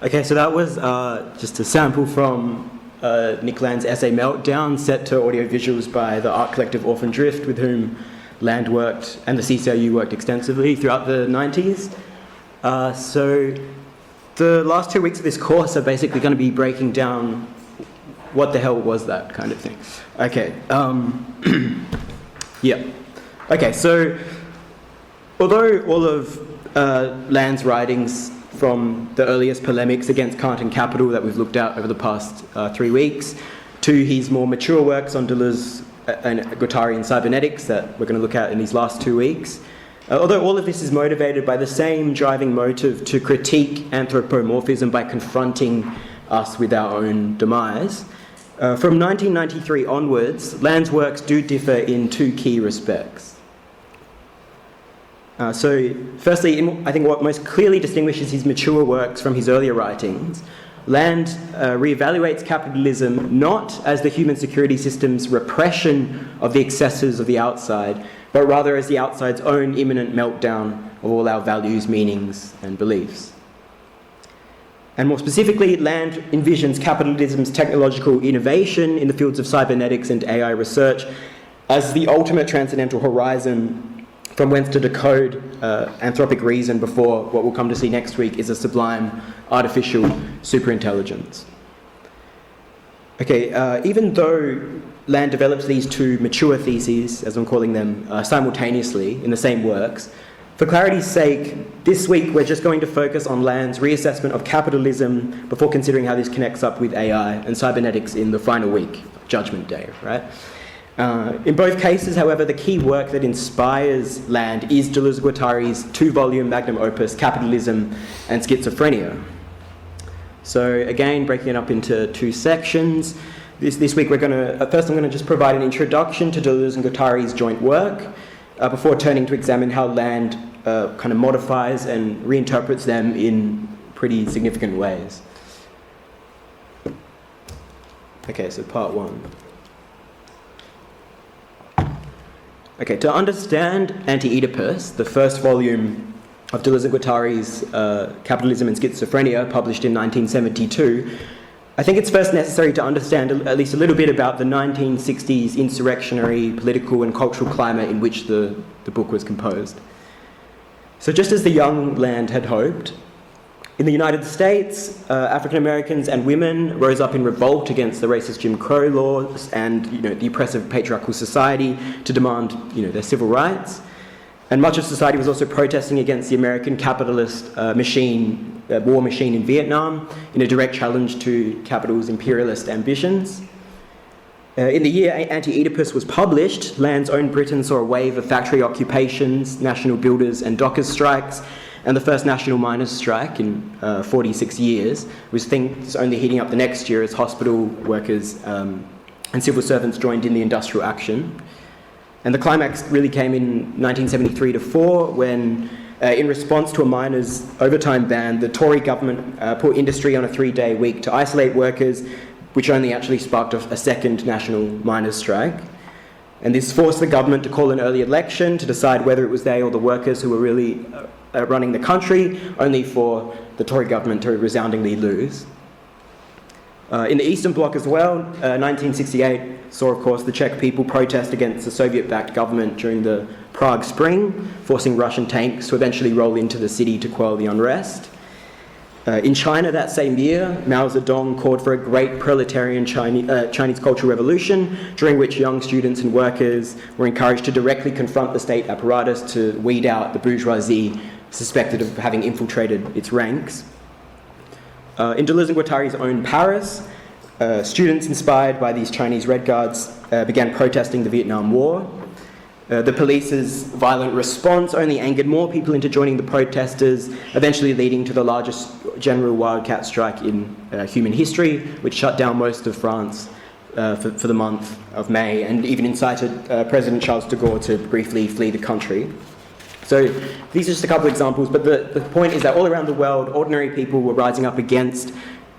Okay, so that was just a sample from Nick Land's essay Meltdown, set to audio visuals by the art collective Orphan Drift, with whom Land worked and the CCIU worked extensively throughout the 90s. So the last 2 weeks of this course are basically going to be breaking down what the hell was that kind of thing. Okay, yeah. Okay, so although all of Land's writings from the earliest polemics against Kant and capital that we've looked at over the past 3 weeks, to his more mature works on Deleuze and Guattari and cybernetics that we're going to look at in these last 2 weeks, although all of this is motivated by the same driving motive to critique anthropomorphism by confronting us with our own demise, from 1993 onwards, Land's works do differ in two key respects. So, firstly, I think what most clearly distinguishes his mature works from his earlier writings, Land reevaluates capitalism not as the human security system's repression of the excesses of the outside, but rather as the outside's own immanent meltdown of all our values, meanings, and beliefs. And more specifically, Land envisions capitalism's technological innovation in the fields of cybernetics and AI research as the ultimate transcendental horizon from whence to decode anthropic reason before what we'll come to see next week is a sublime artificial superintelligence. Okay, even though Land develops these two mature theses, as I'm calling them, simultaneously in the same works, for clarity's sake, this week we're just going to focus on Land's reassessment of capitalism before considering how this connects up with AI and cybernetics in the final week, Judgment Day, right? In both cases, however, the key work that inspires Land is Deleuze and Guattari's two-volume magnum opus, Capitalism and Schizophrenia. So again, breaking it up into two sections. This week we're going to, first I'm going to just provide an introduction to Deleuze and Guattari's joint work, before turning to examine how Land kind of modifies and reinterprets them in pretty significant ways. Okay, so part one. Okay, to understand Anti-Oedipus, the first volume of Deleuze and Guattari's Capitalism and Schizophrenia, published in 1972, I think it's first necessary to understand at least a little bit about the 1960s insurrectionary political and cultural climate in which the book was composed. So just as the young Land had hoped, in the United States, African Americans and women rose up in revolt against the racist Jim Crow laws and the oppressive patriarchal society to demand their civil rights. And much of society was also protesting against the American capitalist war machine in Vietnam in a direct challenge to capital's imperialist ambitions. In the year Anti-Oedipus was published, Land's own Britain saw a wave of factory occupations, national builders and dockers strikes, and the first national miners' strike in 46 years, with things only heating up the next year as hospital workers and civil servants joined in the industrial action. And the climax really came in 1973-4 when, in response to a miners' overtime ban, the Tory government put industry on a 3-day week to isolate workers, which only actually sparked a second national miners' strike. And this forced the government to call an early election to decide whether it was they or the workers who were really running the country, only for the Tory government to resoundingly lose. In the Eastern Bloc as well, 1968 saw, of course, the Czech people protest against the Soviet-backed government during the Prague Spring, forcing Russian tanks to eventually roll into the city to quell the unrest. In China that same year, Mao Zedong called for a great proletarian Chinese Cultural Revolution, during which young students and workers were encouraged to directly confront the state apparatus to weed out the bourgeoisie suspected of having infiltrated its ranks. In Deleuze and Guattari's own Paris, students inspired by these Chinese Red Guards began protesting the Vietnam War. The police's violent response only angered more people into joining the protesters, eventually leading to the largest general wildcat strike in human history, which shut down most of France for the month of May, and even incited President Charles de Gaulle to briefly flee the country. So these are just a couple of examples, but the point is that all around the world, ordinary people were rising up against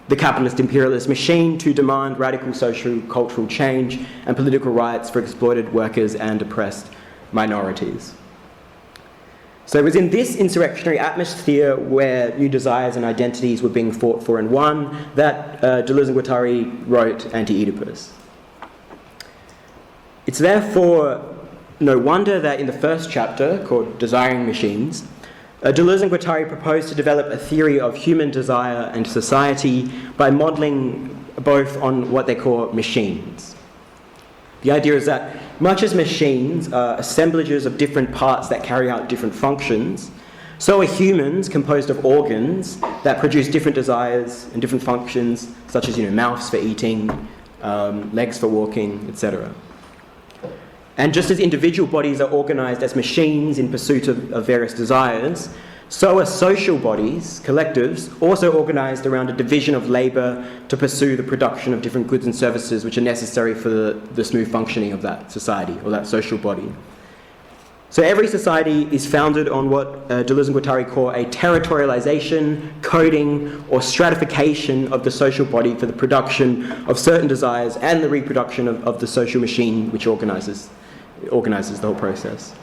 the capitalist imperialist machine to demand radical social cultural change and political rights for exploited workers and oppressed minorities. So it was in this insurrectionary atmosphere where new desires and identities were being fought for and won that Deleuze and Guattari wrote Anti-Oedipus. It's therefore no wonder that in the first chapter, called Desiring Machines, Deleuze and Guattari proposed to develop a theory of human desire and society by modelling both on what they call machines. The idea is that much as machines are assemblages of different parts that carry out different functions, so are humans composed of organs that produce different desires and different functions, such as mouths for eating, legs for walking, etc. And just as individual bodies are organised as machines in pursuit of various desires, so are social bodies, collectives, also organised around a division of labour to pursue the production of different goods and services which are necessary for the smooth functioning of that society or that social body. So every society is founded on what Deleuze and Guattari call a territorialization, coding, or stratification of the social body for the production of certain desires and the reproduction of the social machine which organises the whole process.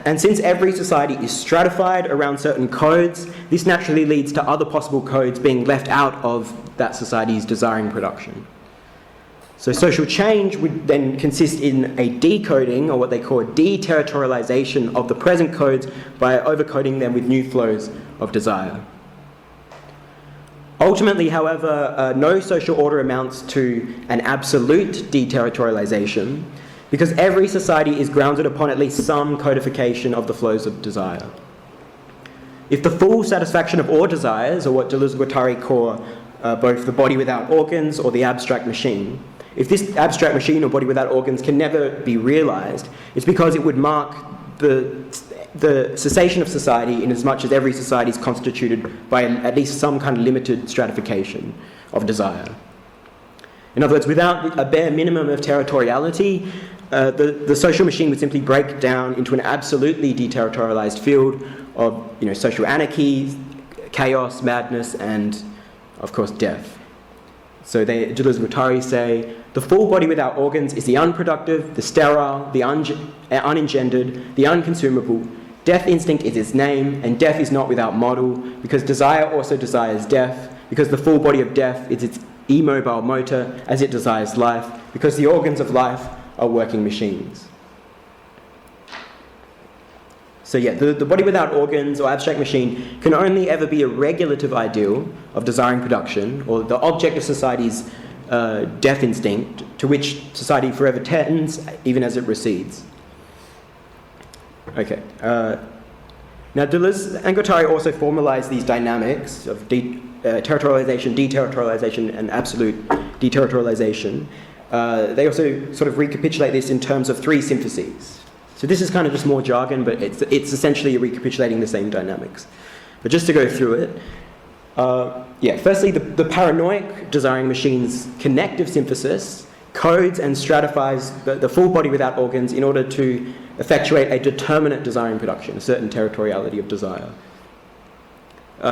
And since every society is stratified around certain codes, this naturally leads to other possible codes being left out of that society's desiring production. So social change would then consist in a decoding, or what they call deterritorialization, of the present codes by overcoding them with new flows of desire. Ultimately, however, no social order amounts to an absolute deterritorialization, because every society is grounded upon at least some codification of the flows of desire. If the full satisfaction of all desires, or what Deleuze and Guattari call both the body without organs or the abstract machine, if this abstract machine or body without organs can never be realised, it's because it would mark the cessation of society in as much as every society is constituted by at least some kind of limited stratification of desire. In other words, without a bare minimum of territoriality, the social machine would simply break down into an absolutely deterritorialized field of social anarchy, chaos, madness, and, of course, death. So Deleuze and Guattari say, the full body without organs is the unproductive, the sterile, the unengendered, the unconsumable. Death instinct is its name, and death is not without model, because desire also desires death, because the full body of death is its immobile motor as it desires life, because the organs of life are working machines. So the body without organs or abstract machine can only ever be a regulative ideal of desiring production, or the object of society's death instinct, to which society forever tends, even as it recedes. Okay. Now, Deleuze and Guattari also formalised these dynamics of territorialization, deterritorialization, and absolute deterritorialization. They also sort of recapitulate this in terms of three syntheses. So this is kind of just more jargon, but it's essentially recapitulating the same dynamics. But just to go through it, firstly, the paranoid desiring machine's connective synthesis codes and stratifies the full body without organs in order to effectuate a determinate desiring production, a certain territoriality of desire.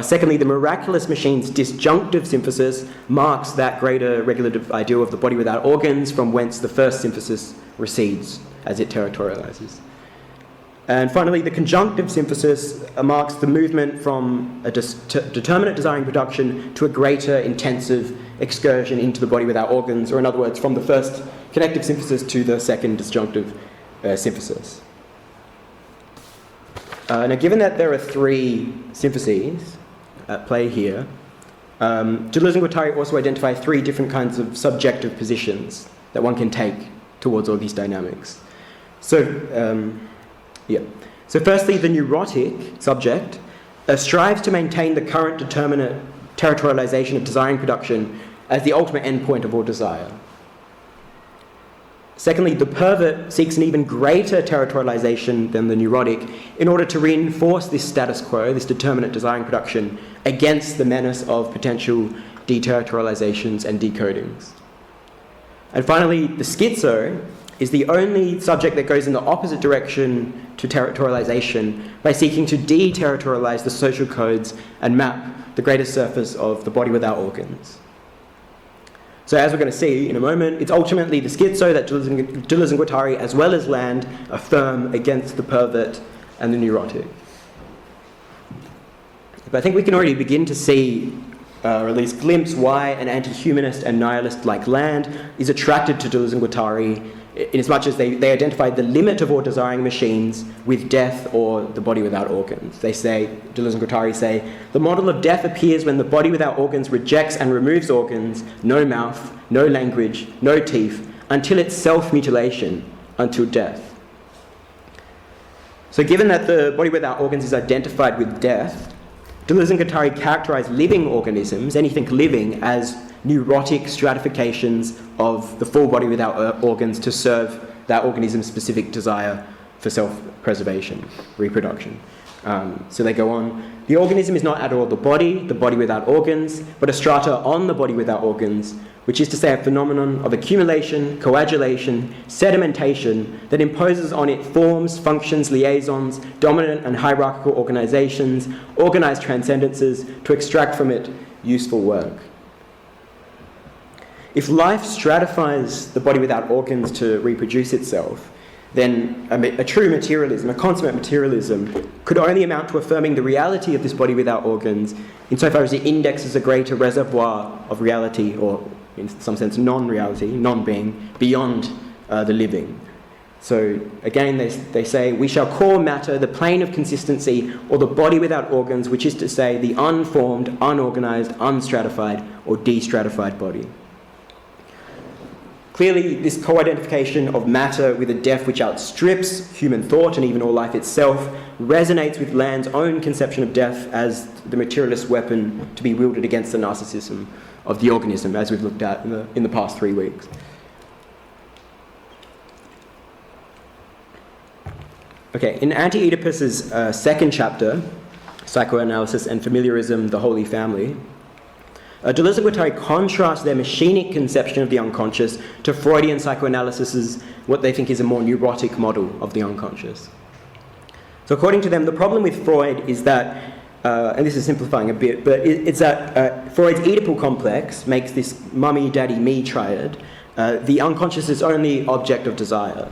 Secondly, the miraculous machine's disjunctive synthesis marks that greater regulative ideal of the body without organs from whence the first synthesis recedes as it territorializes. And finally, the conjunctive synthesis marks the movement from a determinate desiring production to a greater intensive excursion into the body without organs, or in other words, from the first connective synthesis to the second disjunctive synthesis. Now, given that there are three syntheses at play here, Deleuze and Guattari also identify three different kinds of subjective positions that one can take towards all these dynamics. So firstly, the neurotic subject strives to maintain the current determinate territorialization of desiring production as the ultimate endpoint of all desire. Secondly, the pervert seeks an even greater territorialization than the neurotic in order to reinforce this status quo, this determinate desiring production, against the menace of potential deterritorializations and decodings. And finally, the schizo is the only subject that goes in the opposite direction to territorialization by seeking to deterritorialize the social codes and map the greater surface of the body without organs. So as we're going to see in a moment, it's ultimately the schizo that Deleuze and Guattari, as well as Land, affirm against the pervert and the neurotic. But I think we can already begin to see, or at least glimpse, why an anti-humanist and nihilist like Land is attracted to Deleuze and Guattari, inasmuch as they identified the limit of all desiring machines with death or the body without organs. They say, Deleuze and Guattari say, the model of death appears when the body without organs rejects and removes organs, no mouth, no language, no teeth, until its self-mutilation, until death. So given that the body without organs is identified with death, Deleuze and Guattari characterize living organisms, anything living, as neurotic stratifications of the full body without organs to serve that organism's specific desire for self-preservation, reproduction. So they go on, the organism is not at all the body without organs, but a strata on the body without organs, which is to say a phenomenon of accumulation, coagulation, sedimentation that imposes on it forms, functions, liaisons, dominant and hierarchical organizations, organized transcendences to extract from it useful work. If life stratifies the body without organs to reproduce itself, then a true materialism, a consummate materialism, could only amount to affirming the reality of this body without organs insofar as it indexes a greater reservoir of reality, or in some sense non-reality, non-being, beyond the living. So again, they say, we shall call matter the plane of consistency, or the body without organs, which is to say the unformed, unorganized, unstratified, or de-stratified body. Clearly, this co-identification of matter with a death which outstrips human thought and even all life itself resonates with Land's own conception of death as the materialist weapon to be wielded against the narcissism of the organism, as we've looked at in the past 3 weeks. Okay, in Anti-Oedipus's second chapter, Psychoanalysis and Familiarism, the Holy Family, Deleuze and Guattari contrast their machinic conception of the unconscious to Freudian psychoanalysis's what they think is a more neurotic model of the unconscious. So according to them, the problem with Freud is that, and this is simplifying a bit, but it's that Freud's Oedipal complex makes this mummy, daddy, me triad the unconscious is only object of desire.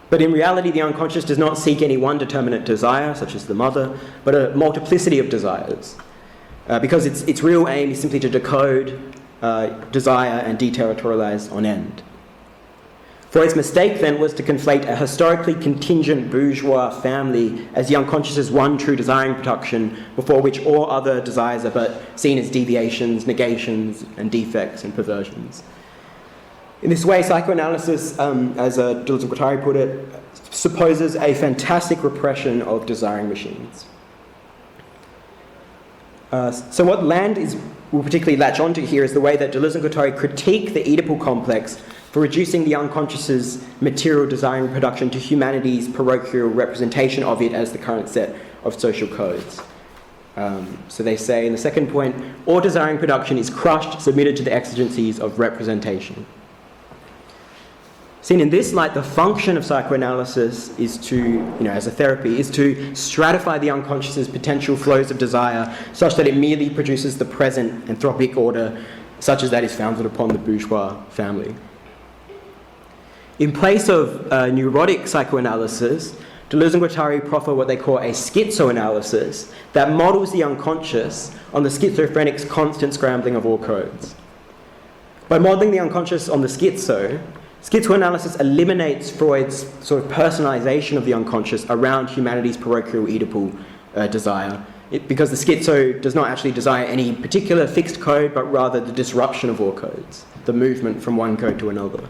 But in reality, the unconscious does not seek any one determinate desire, such as the mother, but a multiplicity of desires. Because its real aim is simply to decode desire and deterritorialize on end. Freud's mistake then was to conflate a historically contingent bourgeois family as the unconscious's one true desiring production, before which all other desires are but seen as deviations, negations, and defects and perversions. In this way, psychoanalysis, as Deleuze and Guattari put it, supposes a fantastic repression of desiring machines. So what Land will particularly latch onto here is the way that Deleuze and Guattari critique the Oedipal complex for reducing the unconscious's material desiring production to humanity's parochial representation of it as the current set of social codes. So they say in the second point, all desiring production is crushed, submitted to the exigencies of representation. Seen in this light, the function of psychoanalysis is to, as a therapy, is to stratify the unconscious's potential flows of desire such that it merely produces the present anthropic order, such as that is founded upon the bourgeois family. In place of neurotic psychoanalysis, Deleuze and Guattari proffer what they call a schizoanalysis that models the unconscious on the schizophrenic's constant scrambling of all codes. By modeling the unconscious on the schizoanalysis eliminates Freud's sort of personalization of the unconscious around humanity's parochial Oedipal desire, because the schizo does not actually desire any particular fixed code, but rather the disruption of all codes, the movement from one code to another.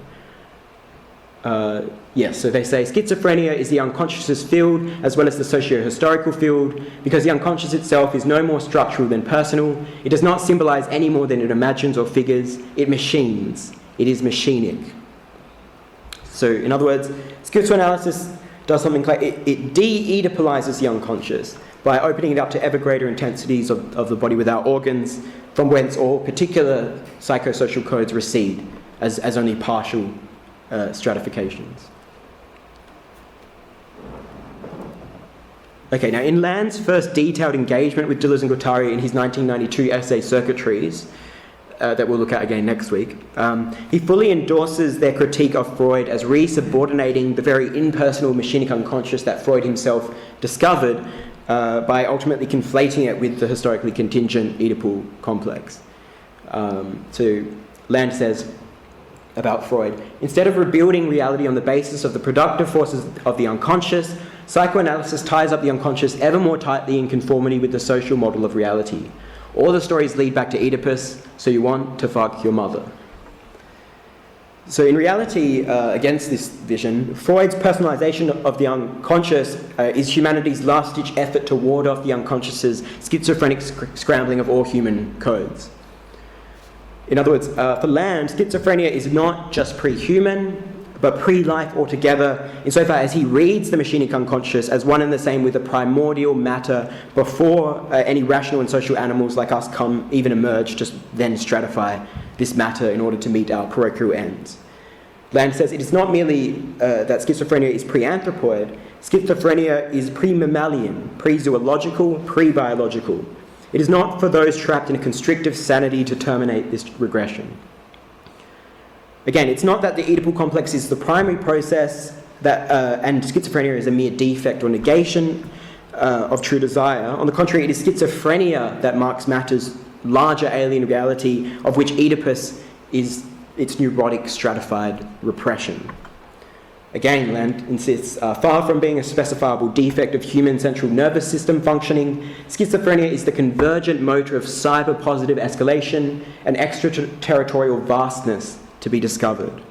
So they say schizophrenia is the unconscious's field as well as the socio-historical field, because the unconscious itself is no more structural than personal. It does not symbolize any more than it imagines or figures. It machines. It is machinic. So, in other words, schizoanalysis does something like it de-Oedipalizes the unconscious by opening it up to ever greater intensities of the body without organs, from whence all particular psychosocial codes recede as only partial stratifications. Okay, now in Land's first detailed engagement with Deleuze and Guattari in his 1992 essay Circuitries, that we'll look at again next week. He fully endorses their critique of Freud as re-subordinating the very impersonal machinic unconscious that Freud himself discovered by ultimately conflating it with the historically contingent Oedipal complex. So Land says about Freud, instead of rebuilding reality on the basis of the productive forces of the unconscious, psychoanalysis ties up the unconscious ever more tightly in conformity with the social model of reality. All the stories lead back to Oedipus, so you want to fuck your mother. So in reality, against this vision, Freud's personalization of the unconscious is humanity's last-ditch effort to ward off the unconscious's schizophrenic scrambling of all human codes. In other words, for Land, schizophrenia is not just pre-human, but pre-life altogether, insofar as he reads the machinic unconscious as one and the same with the primordial matter before any rational and social animals like us even emerge, just then stratify this matter in order to meet our parochial ends. Land says it is not merely that schizophrenia is pre-anthropoid, schizophrenia is pre-mammalian, pre-zoological, pre-biological. It is not for those trapped in a constrictive sanity to terminate this regression. Again, it's not that the Oedipal complex is the primary process that, and schizophrenia is a mere defect or negation of true desire. On the contrary, it is schizophrenia that marks matter's larger alien reality, of which Oedipus is its neurotic stratified repression. Again, Land insists, far from being a specifiable defect of human central nervous system functioning, schizophrenia is the convergent motor of cyber-positive escalation and extraterritorial vastness to be discovered.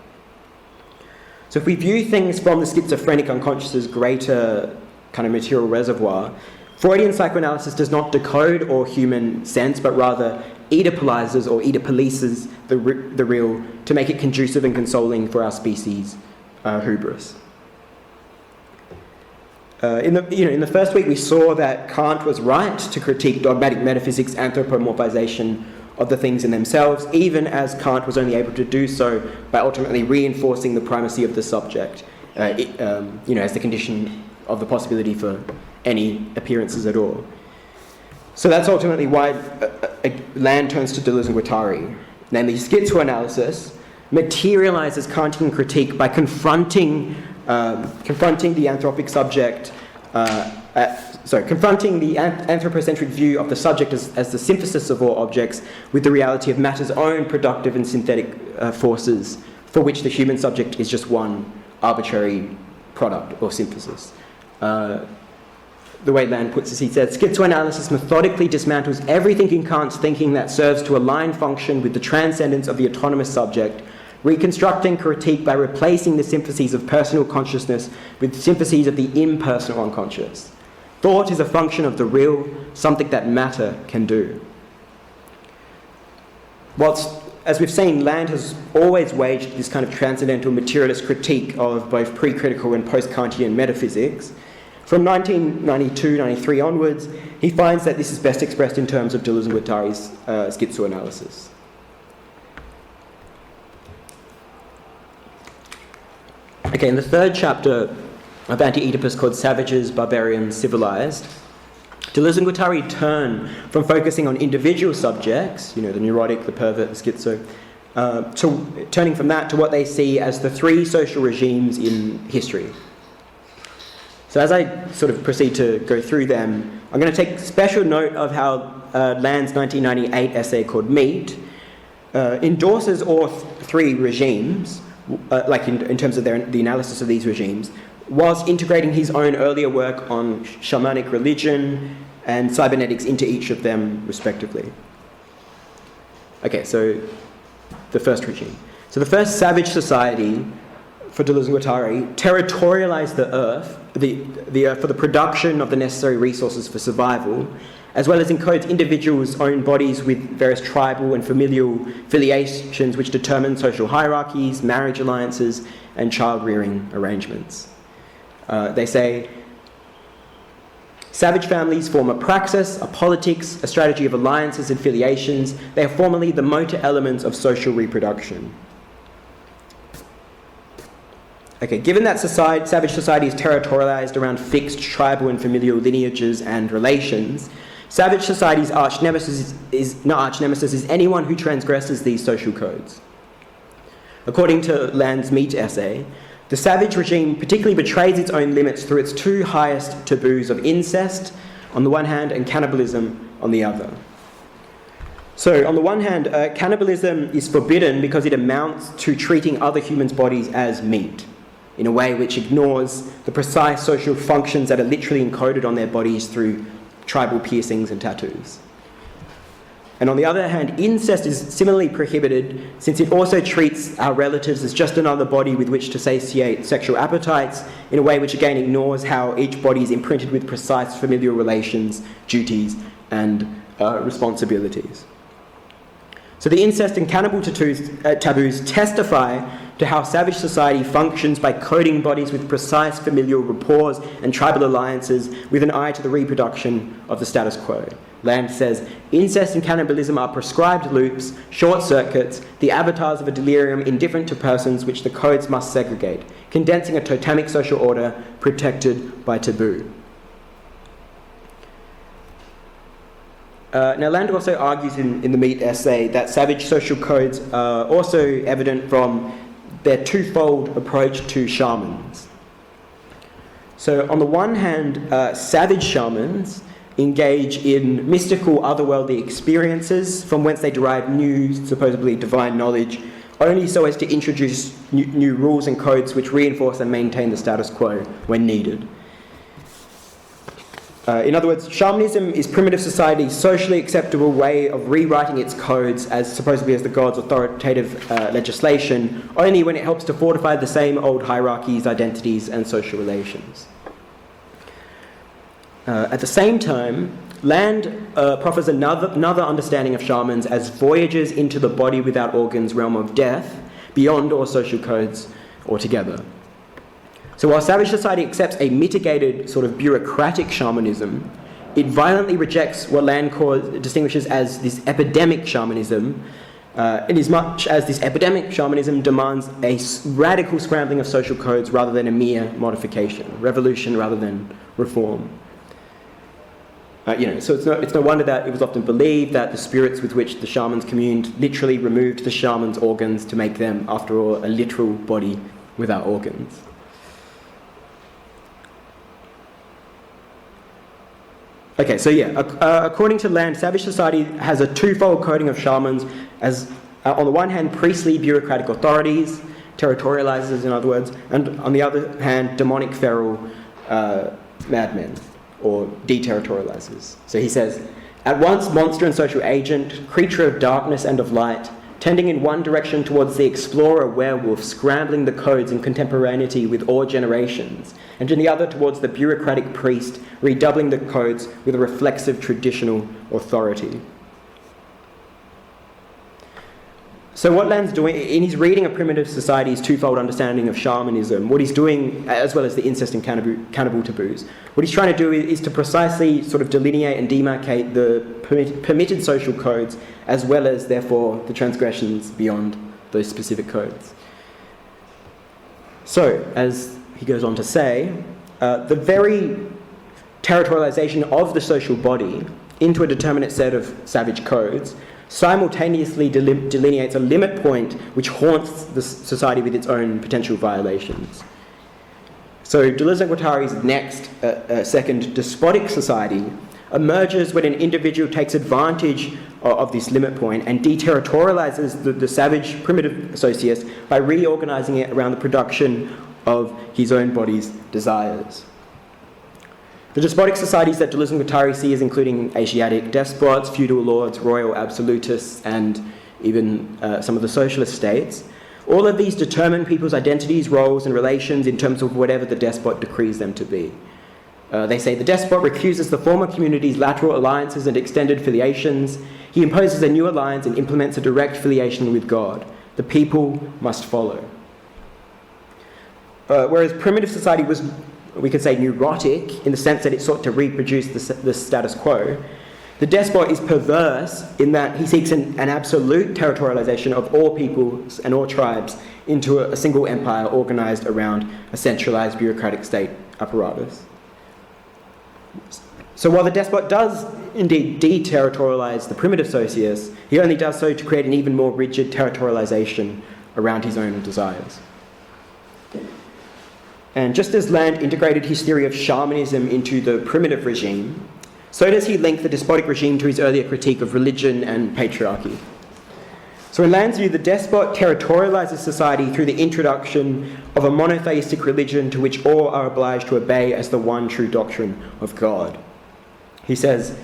So if we view things from the schizophrenic unconscious's greater kind of material reservoir, Freudian psychoanalysis does not decode all human sense, but rather Oedipalizes or Oedipolices the real to make it conducive and consoling for our species' hubris. In the first week, we saw that Kant was right to critique dogmatic metaphysics' anthropomorphization of the things in themselves, even as Kant was only able to do so by ultimately reinforcing the primacy of the subject, as the condition of the possibility for any appearances at all. So that's ultimately why Land turns to Deleuze and Guattari. Namely, schizoanalysis materializes Kantian critique by confronting the anthropic subject, confronting the anthropocentric view of the subject as the synthesis of all objects with the reality of matter's own productive and synthetic forces, for which the human subject is just one arbitrary product or synthesis. The way Land puts it, he says, schizoanalysis methodically dismantles everything in Kant's thinking that serves to align function with the transcendence of the autonomous subject, reconstructing critique by replacing the syntheses of personal consciousness with syntheses of the impersonal unconscious. Thought is a function of the real, something that matter can do. Whilst, as we've seen, Land has always waged this kind of transcendental materialist critique of both pre-critical and post-Kantian metaphysics, from 1992-93 onwards, he finds that this is best expressed in terms of Deleuze and Guattari's schizoanalysis. Okay, in the third chapter of Anti-Oedipus, called Savages, Barbarians, Civilized, Deleuze and Guattari turn from focusing on individual subjects, the neurotic, the pervert, the schizo, to turning from that to what they see as the three social regimes in history. So as I sort of proceed to go through them, I'm going to take special note of how Land's 1998 essay called Meat endorses all three regimes, in terms of the analysis of these regimes, whilst integrating his own earlier work on shamanic religion and cybernetics into each of them respectively. Okay, so the first regime. So the first savage society for Deleuze and Guattari territorialized the earth, the earth for the production of the necessary resources for survival, as well as encodes individuals' own bodies with various tribal and familial filiations which determine social hierarchies, marriage alliances, and child-rearing arrangements. They say, savage families form a praxis, a politics, a strategy of alliances and filiations. They are formally the motor elements of social reproduction. Okay, given that savage society is territorialized around fixed tribal and familial lineages and relations, Savage society's arch nemesis is anyone who transgresses these social codes. According to Land's Meat essay, the savage regime particularly betrays its own limits through its two highest taboos of incest on the one hand and cannibalism on the other. So, on the one hand, cannibalism is forbidden because it amounts to treating other humans' bodies as meat, in a way which ignores the precise social functions that are literally encoded on their bodies through tribal piercings and tattoos. And on the other hand, incest is similarly prohibited since it also treats our relatives as just another body with which to satiate sexual appetites, in a way which again ignores how each body is imprinted with precise familial relations, duties, and responsibilities. So the incest and cannibal taboos testify to how savage society functions by coding bodies with precise familial rapports and tribal alliances with an eye to the reproduction of the status quo. Land says, incest and cannibalism are prescribed loops, short circuits, the avatars of a delirium indifferent to persons which the codes must segregate, condensing a totemic social order protected by taboo. Now, Land also argues in the Meat essay that savage social codes are also evident from their twofold approach to shamans. So, on the one hand, savage shamans engage in mystical, otherworldly experiences from whence they derive new, supposedly divine knowledge, only so as to introduce new rules and codes which reinforce and maintain the status quo when needed. In other words, shamanism is primitive society's socially acceptable way of rewriting its codes as supposedly as the god's authoritative legislation, only when it helps to fortify the same old hierarchies, identities, and social relations. At the same time, Land proffers another understanding of shamans as voyages into the body without organs realm of death, beyond all social codes altogether. So while savage society accepts a mitigated sort of bureaucratic shamanism, it violently rejects what Land distinguishes as this epidemic shamanism, inasmuch as this epidemic shamanism demands a radical scrambling of social codes rather than a mere modification, revolution rather than reform. So it's no wonder that it was often believed that the spirits with which the shamans communed literally removed the shaman's organs to make them, after all, a literal body without organs. Okay, so according to Land, savage society has a twofold coding of shamans as, on the one hand, priestly bureaucratic authorities, territorializers in other words, and on the other hand, demonic feral madmen, or deterritorializers. So he says, at once monster and social agent, creature of darkness and of light, tending in one direction towards the explorer werewolf, scrambling the codes in contemporaneity with all generations, and in the other towards the bureaucratic priest, redoubling the codes with a reflexive traditional authority. So what Land's doing, in his reading of primitive society's twofold understanding of shamanism, what he's doing, as well as the incest and cannibal taboos, what he's trying to do is to precisely sort of delineate and demarcate the permitted social codes, as well as, therefore, the transgressions beyond those specific codes. So, as he goes on to say, the very territorialization of the social body into a determinate set of savage codes simultaneously delineates a limit point which haunts the society with its own potential violations. So Deleuze and Guattari's next, second despotic society emerges when an individual takes advantage of this limit point and deterritorializes the savage primitive associates by reorganizing it around the production of his own body's desires. The despotic societies that Deleuze and Guattari see as including Asiatic despots, feudal lords, royal absolutists, and even some of the socialist states, all of these determine people's identities, roles, and relations in terms of whatever the despot decrees them to be. They say the despot recuses the former community's lateral alliances and extended filiations. He imposes a new alliance and implements a direct filiation with God. The people must follow. Whereas primitive society was, we could say, neurotic in the sense that it sought to reproduce the status quo, the despot is perverse in that he seeks an absolute territorialization of all peoples and all tribes into a single empire organized around a centralized bureaucratic state apparatus. So while the despot does indeed deterritorialize the primitive socius, he only does so to create an even more rigid territorialization around his own desires. And just as Land integrated his theory of shamanism into the primitive regime, so does he link the despotic regime to his earlier critique of religion and patriarchy. So in Land's view, the despot territorializes society through the introduction of a monotheistic religion to which all are obliged to obey as the one true doctrine of God. He says,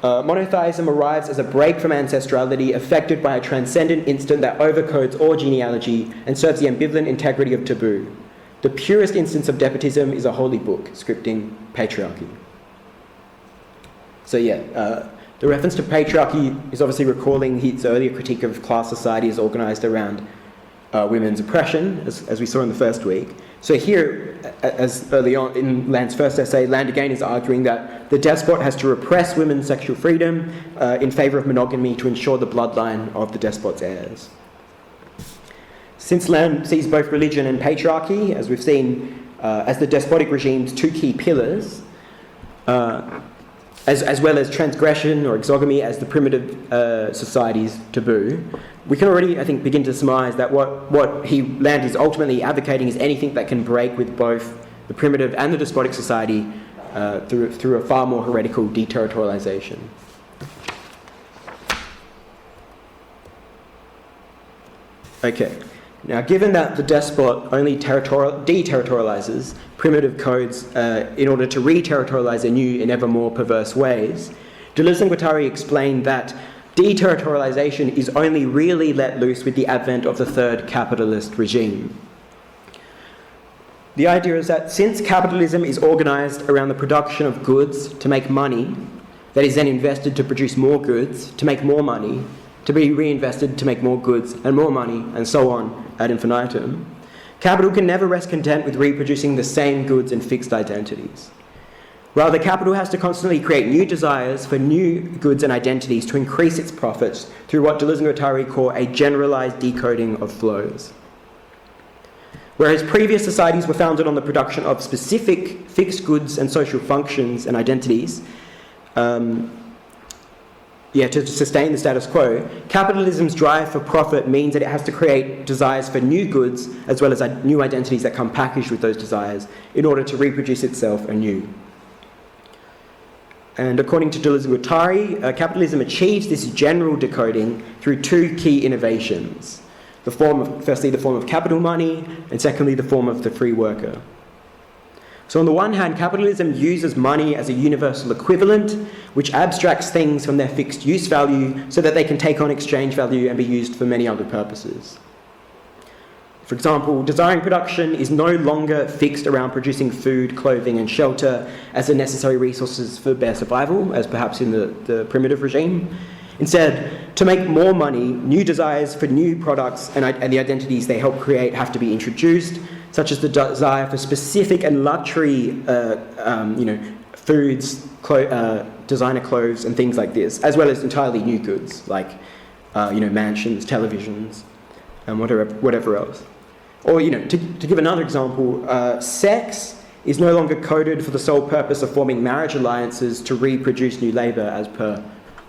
monotheism arrives as a break from ancestrality affected by a transcendent instant that overcodes all genealogy and serves the ambivalent integrity of taboo. The purest instance of despotism is a holy book, scripting patriarchy. So the reference to patriarchy is obviously recalling his earlier critique of class society as organised around women's oppression, as we saw in the first week. So here, as early on in Land's first essay, Land again is arguing that the despot has to repress women's sexual freedom in favour of monogamy to ensure the bloodline of the despot's heirs. Since Land sees both religion and patriarchy, as we've seen, as the despotic regime's two key pillars, as well as transgression or exogamy as the primitive society's taboo, we can already, I think, begin to surmise that what Land is ultimately advocating is anything that can break with both the primitive and the despotic society through a far more heretical deterritorialization. Okay. Now, given that the despot only deterritorializes primitive codes in order to re-territorialize in new and ever more perverse ways, Deleuze and Guattari explained that deterritorialization is only really let loose with the advent of the third capitalist regime. The idea is that since capitalism is organized around the production of goods to make money, that is then invested to produce more goods, to make more money, to be reinvested to make more goods and more money, and so on ad infinitum, capital can never rest content with reproducing the same goods and fixed identities. Rather, capital has to constantly create new desires for new goods and identities to increase its profits through what Deleuze and Guattari call a generalized decoding of flows. Whereas previous societies were founded on the production of specific fixed goods and social functions and identities, to sustain the status quo, capitalism's drive for profit means that it has to create desires for new goods as well as new identities that come packaged with those desires in order to reproduce itself anew. And according to Deleuze and Guattari, capitalism achieves this general decoding through two key innovations. Firstly, the form of capital money, and secondly, the form of the free worker. So on the one hand, capitalism uses money as a universal equivalent, which abstracts things from their fixed use value so that they can take on exchange value and be used for many other purposes. For example, desiring production is no longer fixed around producing food, clothing, and shelter as the necessary resources for bare survival, as perhaps in the primitive regime. Instead, to make more money, new desires for new products and the identities they help create have to be introduced, such as the desire for specific and luxury, foods, designer clothes, and things like this, as well as entirely new goods like, mansions, televisions, and whatever else. Or, to give another example, sex is no longer coded for the sole purpose of forming marriage alliances to reproduce new labour as per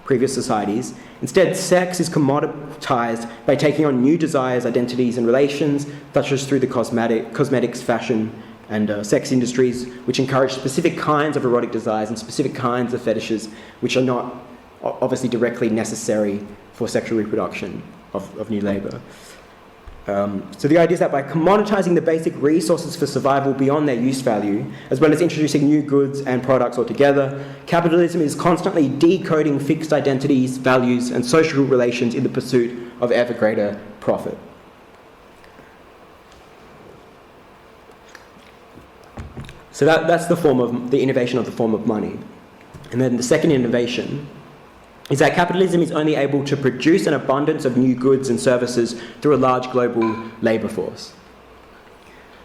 previous societies. Instead, sex is commoditized by taking on new desires, identities, and relations, such as through the cosmetics, fashion, and sex industries, which encourage specific kinds of erotic desires and specific kinds of fetishes, which are not obviously directly necessary for sexual reproduction of new labour. So the idea is that by commoditizing the basic resources for survival beyond their use value, as well as introducing new goods and products altogether, capitalism is constantly decoding fixed identities, values, and social relations in the pursuit of ever greater profit. So that's the innovation of the form of money. And then the second innovation is that capitalism is only able to produce an abundance of new goods and services through a large global labour force.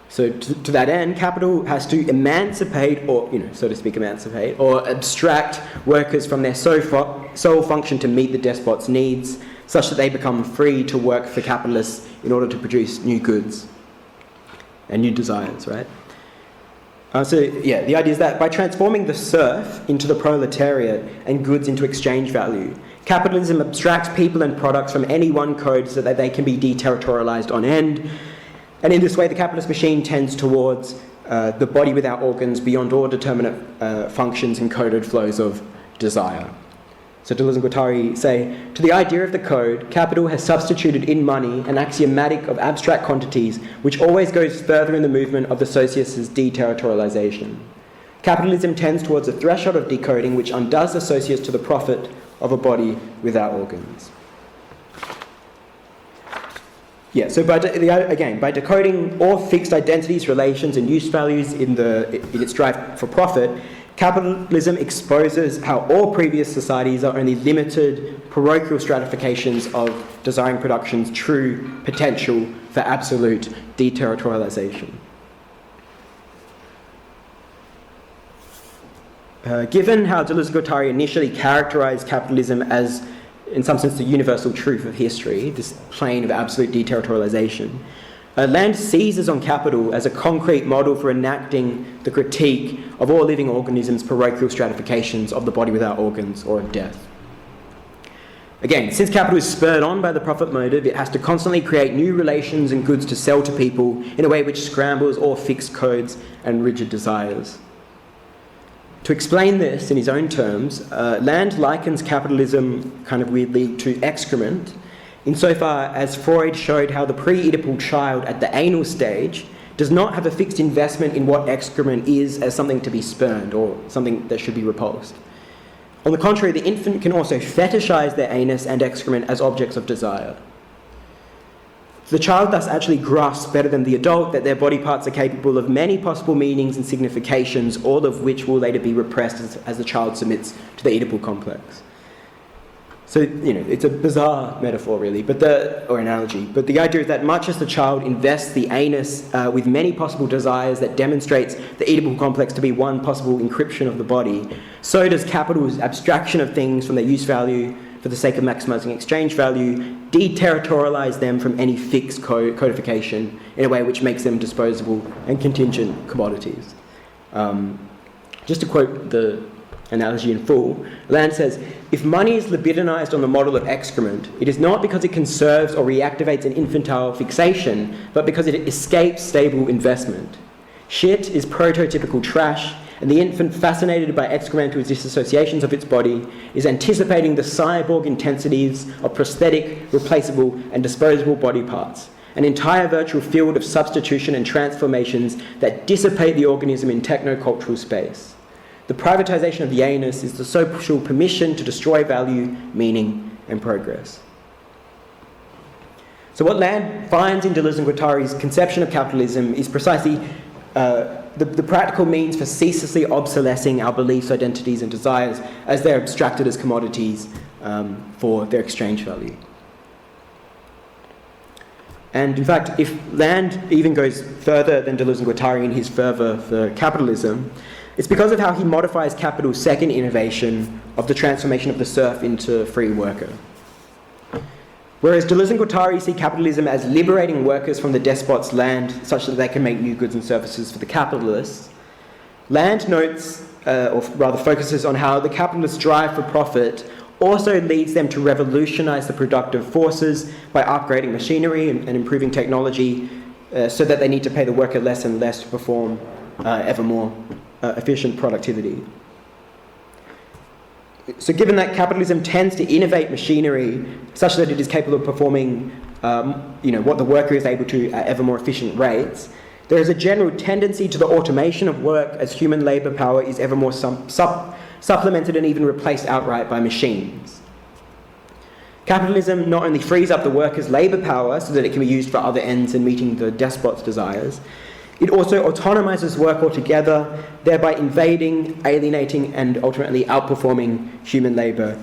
So to that end, capital has to emancipate, or abstract workers from their sole function to meet the despot's needs, such that they become free to work for capitalists in order to produce new goods and new desires, right? The idea is that by transforming the serf into the proletariat and goods into exchange value, capitalism abstracts people and products from any one code so that they can be deterritorialized on end. And in this way, the capitalist machine tends towards the body without organs beyond all determinate functions and coded flows of desire. So Deleuze and Guattari say, to the idea of the code, capital has substituted in money an axiomatic of abstract quantities which always goes further in the movement of the socius's deterritorialization. Capitalism tends towards a threshold of decoding which undoes the socius to the profit of a body without organs. So by decoding all fixed identities, relations, and use values in its drive for profit, capitalism exposes how all previous societies are only limited, parochial stratifications of desiring production's true potential for absolute deterritorialization. Given how Deleuze and Guattari initially characterized capitalism as, in some sense, the universal truth of history, this plane of absolute deterritorialization, Land seizes on capital as a concrete model for enacting the critique of all living organisms' parochial stratifications of the body without organs or of death. Again, since capital is spurred on by the profit motive, it has to constantly create new relations and goods to sell to people in a way which scrambles all fixed codes and rigid desires. To explain this in his own terms, Land likens capitalism, kind of weirdly, to excrement, insofar as Freud showed how the pre-Oedipal child at the anal stage does not have a fixed investment in what excrement is as something to be spurned or something that should be repulsed. On the contrary, the infant can also fetishize their anus and excrement as objects of desire. The child thus actually grasps better than the adult that their body parts are capable of many possible meanings and significations, all of which will later be repressed as the child submits to the Oedipal complex. So, it's a bizarre metaphor, really, or analogy. But the idea is that much as the child invests the anus with many possible desires that demonstrates the Oedipal complex to be one possible encryption of the body, so does capital's abstraction of things from their use value for the sake of maximizing exchange value deterritorialize them from any fixed codification in a way which makes them disposable and contingent commodities. Just to quote the analogy in full, Land says, if money is libidinized on the model of excrement, it is not because it conserves or reactivates an infantile fixation, but because it escapes stable investment. Shit is prototypical trash, and the infant, fascinated by excremental disassociations of its body, is anticipating the cyborg intensities of prosthetic, replaceable, and disposable body parts, an entire virtual field of substitution and transformations that dissipate the organism in techno-cultural space. The privatization of the anus is the social permission to destroy value, meaning, and progress. So what Land finds in Deleuze and Guattari's conception of capitalism is precisely the practical means for ceaselessly obsolescing our beliefs, identities, and desires as they're abstracted as commodities for their exchange value. And in fact, if Land even goes further than Deleuze and Guattari in his fervour for capitalism, it's because of how he modifies capital's second innovation of the transformation of the serf into free worker. Whereas Deleuze and Guattari see capitalism as liberating workers from the despot's land such that they can make new goods and services for the capitalists, Land notes, or rather focuses on how the capitalist drive for profit also leads them to revolutionize the productive forces by upgrading machinery and improving technology so that they need to pay the worker less and less to perform ever more efficient productivity. So given that capitalism tends to innovate machinery such that it is capable of performing what the worker is able to at ever more efficient rates, there is a general tendency to the automation of work as human labour power is ever more supplemented and even replaced outright by machines. Capitalism not only frees up the worker's labour power so that it can be used for other ends in meeting the despot's desires, it also autonomizes work altogether, thereby invading, alienating, and ultimately outperforming human labour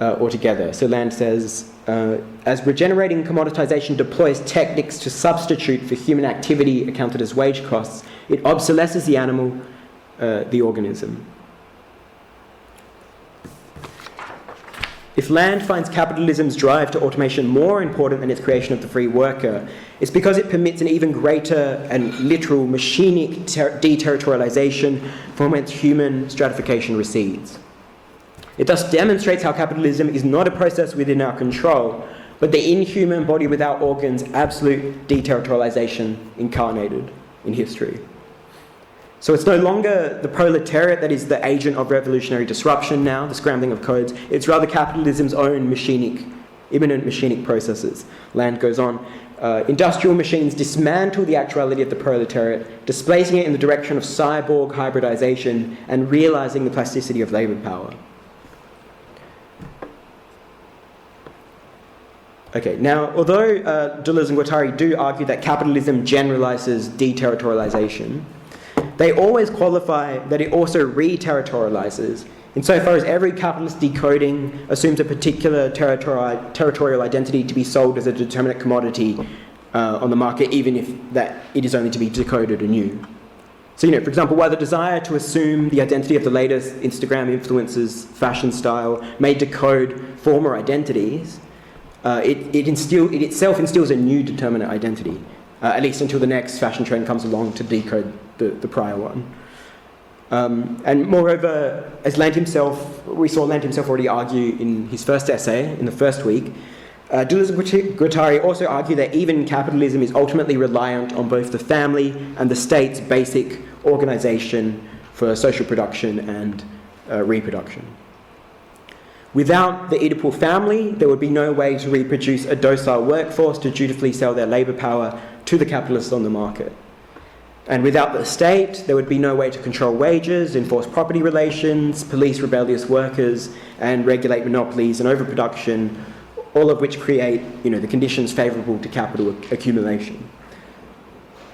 altogether. So Land says, as regenerating commoditization deploys techniques to substitute for human activity accounted as wage costs, it obsolesces the animal, the organism. If Land finds capitalism's drive to automation more important than its creation of the free worker, it's because it permits an even greater and literal machinic deterritorialization from whence human stratification recedes. It thus demonstrates how capitalism is not a process within our control, but the inhuman body without organs, absolute deterritorialization incarnated in history. So it's no longer the proletariat that is the agent of revolutionary disruption now, the scrambling of codes. It's rather capitalism's own immanent machinic processes. Land goes on. Industrial machines dismantle the actuality of the proletariat, displacing it in the direction of cyborg hybridization and realizing the plasticity of labor power. Okay, now, although Deleuze and Guattari do argue that capitalism generalizes deterritorialization, they always qualify that it also re-territorializes, insofar as every capitalist decoding assumes a particular territorial identity to be sold as a determinate commodity on the market, even if that it is only to be decoded anew. So, for example, while the desire to assume the identity of the latest Instagram influencers' fashion style may decode former identities, it itself instills a new determinate identity, at least until the next fashion trend comes along to decode the prior one. And moreover, as we saw Land himself already argue in his first essay, in the first week, Deleuze and Guattari also argue that even capitalism is ultimately reliant on both the family and the state's basic organisation for social production and reproduction. Without the Oedipal family, there would be no way to reproduce a docile workforce to dutifully sell their labour power to the capitalists on the market. And without the state, there would be no way to control wages, enforce property relations, police rebellious workers, and regulate monopolies and overproduction, all of which create, the conditions favourable to capital accumulation.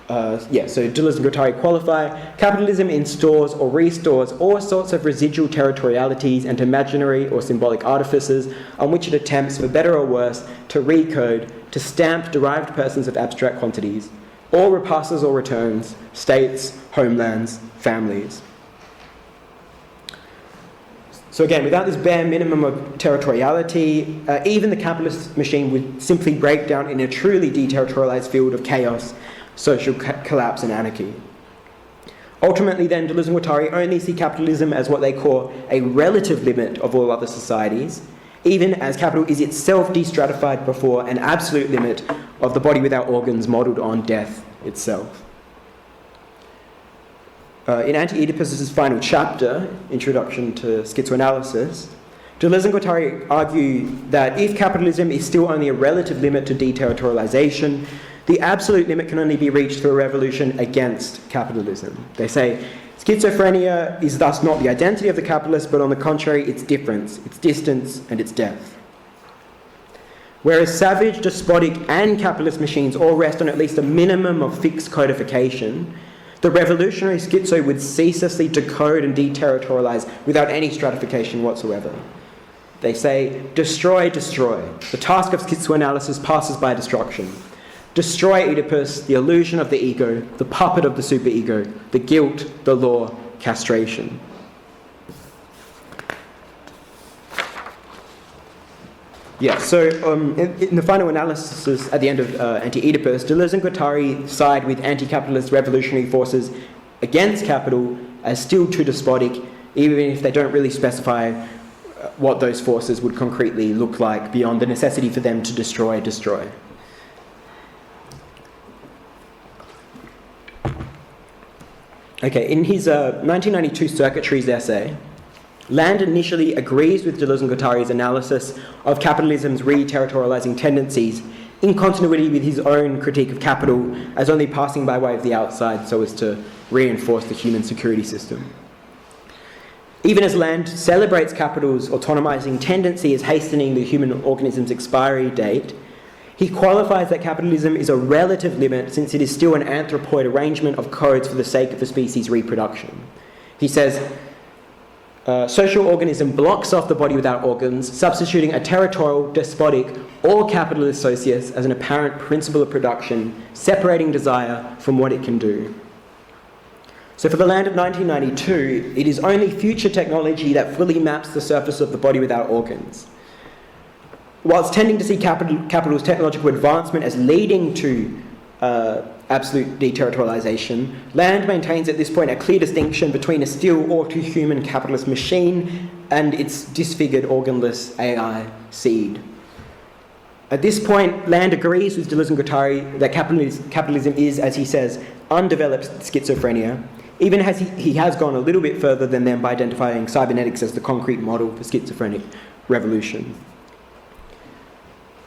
So Deleuze and Guattari qualify: capitalism instaurs or restores all sorts of residual territorialities and imaginary or symbolic artifices on which it attempts, for better or worse, to recode, to stamp derived persons of abstract quantities, all repasses or returns, states, homelands, families. So again, without this bare minimum of territoriality, even the capitalist machine would simply break down in a truly deterritorialized field of chaos, social collapse and anarchy. Ultimately then, Deleuze and Guattari only see capitalism as what they call a relative limit of all other societies, even as capital is itself destratified before an absolute limit of the body without organs modelled on death itself. In Anti-Oedipus's final chapter, Introduction to Schizoanalysis, Deleuze and Guattari argue that if capitalism is still only a relative limit to deterritorialization, the absolute limit can only be reached through a revolution against capitalism. They say, schizophrenia is thus not the identity of the capitalist, but on the contrary, its difference, its distance, and its death. Whereas savage, despotic, and capitalist machines all rest on at least a minimum of fixed codification, the revolutionary schizo would ceaselessly decode and deterritorialize without any stratification whatsoever. They say, destroy, destroy. The task of schizoanalysis passes by destruction. Destroy Oedipus, the illusion of the ego, the puppet of the superego, the guilt, the law, castration. So in the final analysis at the end of Anti-Oedipus, Deleuze and Guattari side with anti-capitalist revolutionary forces against capital as still too despotic, even if they don't really specify what those forces would concretely look like beyond the necessity for them to destroy. Okay, in his 1992 Circuitries essay, Land initially agrees with Deleuze and Guattari's analysis of capitalism's re-territorializing tendencies in continuity with his own critique of capital as only passing by way of the outside so as to reinforce the human security system. Even as Land celebrates capital's autonomizing tendency as hastening the human organism's expiry date, he qualifies that capitalism is a relative limit since it is still an anthropoid arrangement of codes for the sake of the species' reproduction. He says, social organism blocks off the body without organs, substituting a territorial, despotic, or capitalist socius as an apparent principle of production, separating desire from what it can do. So for the Land of 1992, it is only future technology that fully maps the surface of the body without organs. whilst tending to see capital's technological advancement as leading to absolute deterritorialization, Land maintains at this point a clear distinction between a still or too human capitalist machine and its disfigured organless AI seed. At this point, Land agrees with Deleuze and Guattari that capitalism is, as he says, undeveloped schizophrenia, even as he has gone a little bit further than them by identifying cybernetics as the concrete model for schizophrenic revolution.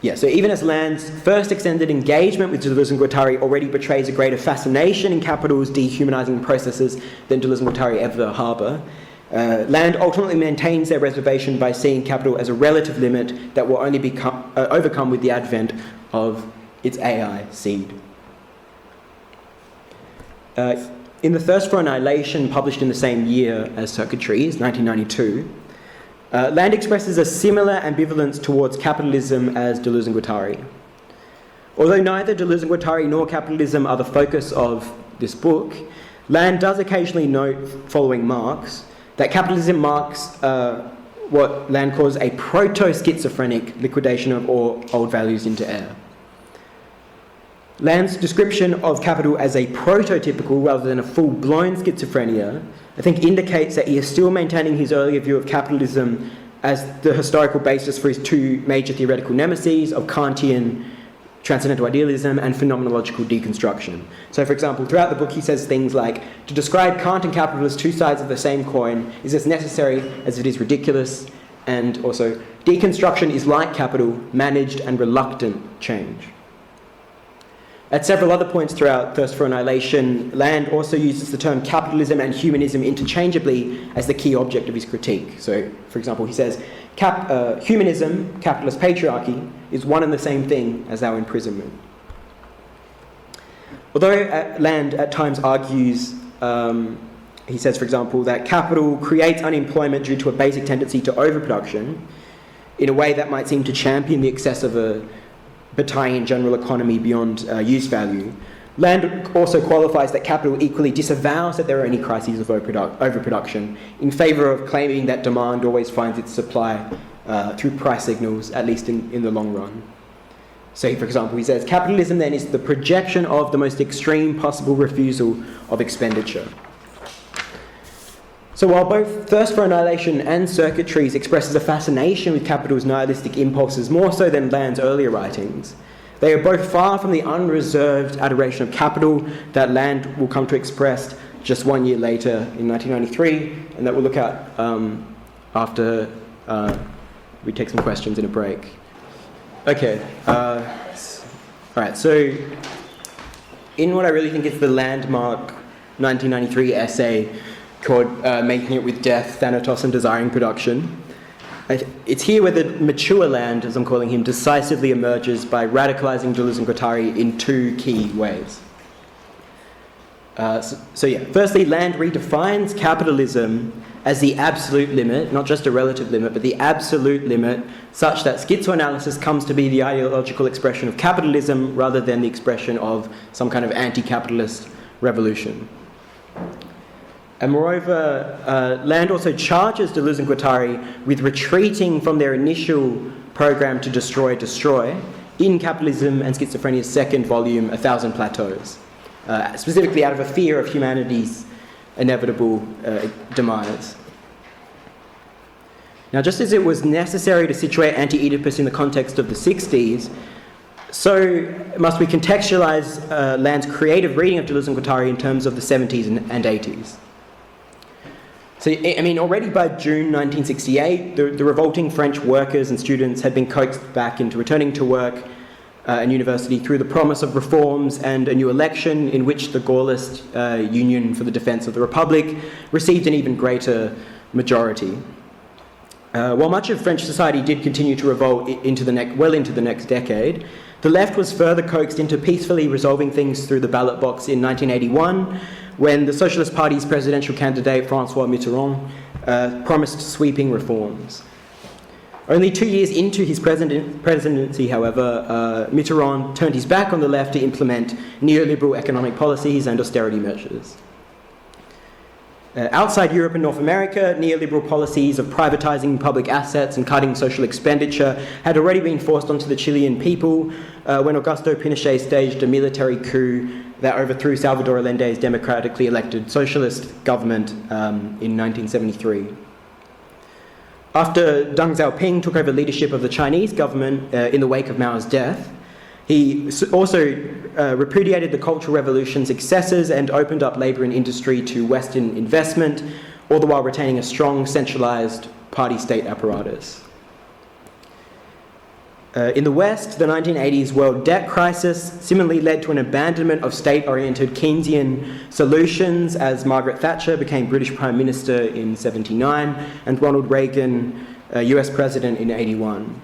Yeah, so even as Land's first extended engagement with Deleuze and Guattari already betrays a greater fascination in capital's dehumanizing processes than Deleuze and Guattari ever harbour, Land ultimately maintains their reservation by seeing capital as a relative limit that will only be overcome with the advent of its AI seed. In The Thirst for Annihilation, published in the same year as Circuitries, 1992, Land expresses a similar ambivalence towards capitalism as Deleuze and Guattari. Although neither Deleuze and Guattari nor capitalism are the focus of this book, Land does occasionally note, following Marx, that capitalism marks what Land calls a proto-schizophrenic liquidation of all old values into air. Land's description of capital as a prototypical rather than a full-blown schizophrenia, I think, indicates that he is still maintaining his earlier view of capitalism as the historical basis for his two major theoretical nemeses of Kantian transcendental idealism and phenomenological deconstruction. So, for example, throughout the book he says things like, to describe Kant and capital as two sides of the same coin is as necessary as it is ridiculous, and also, deconstruction is like capital, managed and reluctant change. At several other points throughout Thirst for Annihilation, Land also uses the term capitalism and humanism interchangeably as the key object of his critique. So, for example, he says, humanism, capitalist patriarchy, is one and the same thing as our imprisonment. Although Land at times argues, he says, for example, that capital creates unemployment due to a basic tendency to overproduction, in a way that might seem to champion the excess of a Bataillean general economy beyond use value, Land also qualifies that capital equally disavows that there are any crises of overproduction in favour of claiming that demand always finds its supply through price signals, at least in the long run. So, for example, he says, capitalism then is the projection of the most extreme possible refusal of expenditure. So while both Thirst for Annihilation and Circuitries expresses a fascination with capital's nihilistic impulses more so than Land's earlier writings, they are both far from the unreserved adoration of capital that Land will come to express just 1 year later in 1993, and that we'll look at after we take some questions in a break. Okay, all right, so in what I really think is the landmark 1993 essay called Making It with Death, Thanatos and Desiring Production, it's here where the mature Land, as I'm calling him, decisively emerges by radicalising Deleuze and Guattari in two key ways. Firstly, Land redefines capitalism as the absolute limit, not just a relative limit, but the absolute limit, such that schizoanalysis comes to be the ideological expression of capitalism rather than the expression of some kind of anti-capitalist revolution. And moreover, Land also charges Deleuze and Guattari with retreating from their initial program to destroy in Capitalism and Schizophrenia's second volume, 1,000 Plateaus, specifically out of a fear of humanity's inevitable demise. Now, just as it was necessary to situate Anti-Oedipus in the context of the 60s, so must we contextualise Land's creative reading of Deleuze and Guattari in terms of the 70s and 80s. So, I mean, already by June 1968, the revolting French workers and students had been coaxed back into returning to work in university through the promise of reforms and a new election in which the Gaullist Union for the Defence of the Republic received an even greater majority. While much of French society did continue to revolt into the next decade, the left was further coaxed into peacefully resolving things through the ballot box in 1981, when the Socialist Party's presidential candidate, François Mitterrand, promised sweeping reforms. Only 2 years into his presidency, however, Mitterrand turned his back on the left to implement neoliberal economic policies and austerity measures. Outside Europe and North America, neoliberal policies of privatizing public assets and cutting social expenditure had already been forced onto the Chilean people when Augusto Pinochet staged a military coup that overthrew Salvador Allende's democratically elected socialist government in 1973. After Deng Xiaoping took over leadership of the Chinese government in the wake of Mao's death, he also repudiated the Cultural Revolution's excesses and opened up labour and industry to Western investment, all the while retaining a strong, centralised party-state apparatus. In the West, the 1980s world debt crisis similarly led to an abandonment of state-oriented Keynesian solutions as Margaret Thatcher became British Prime Minister in 1979 and Ronald Reagan US President in 1981.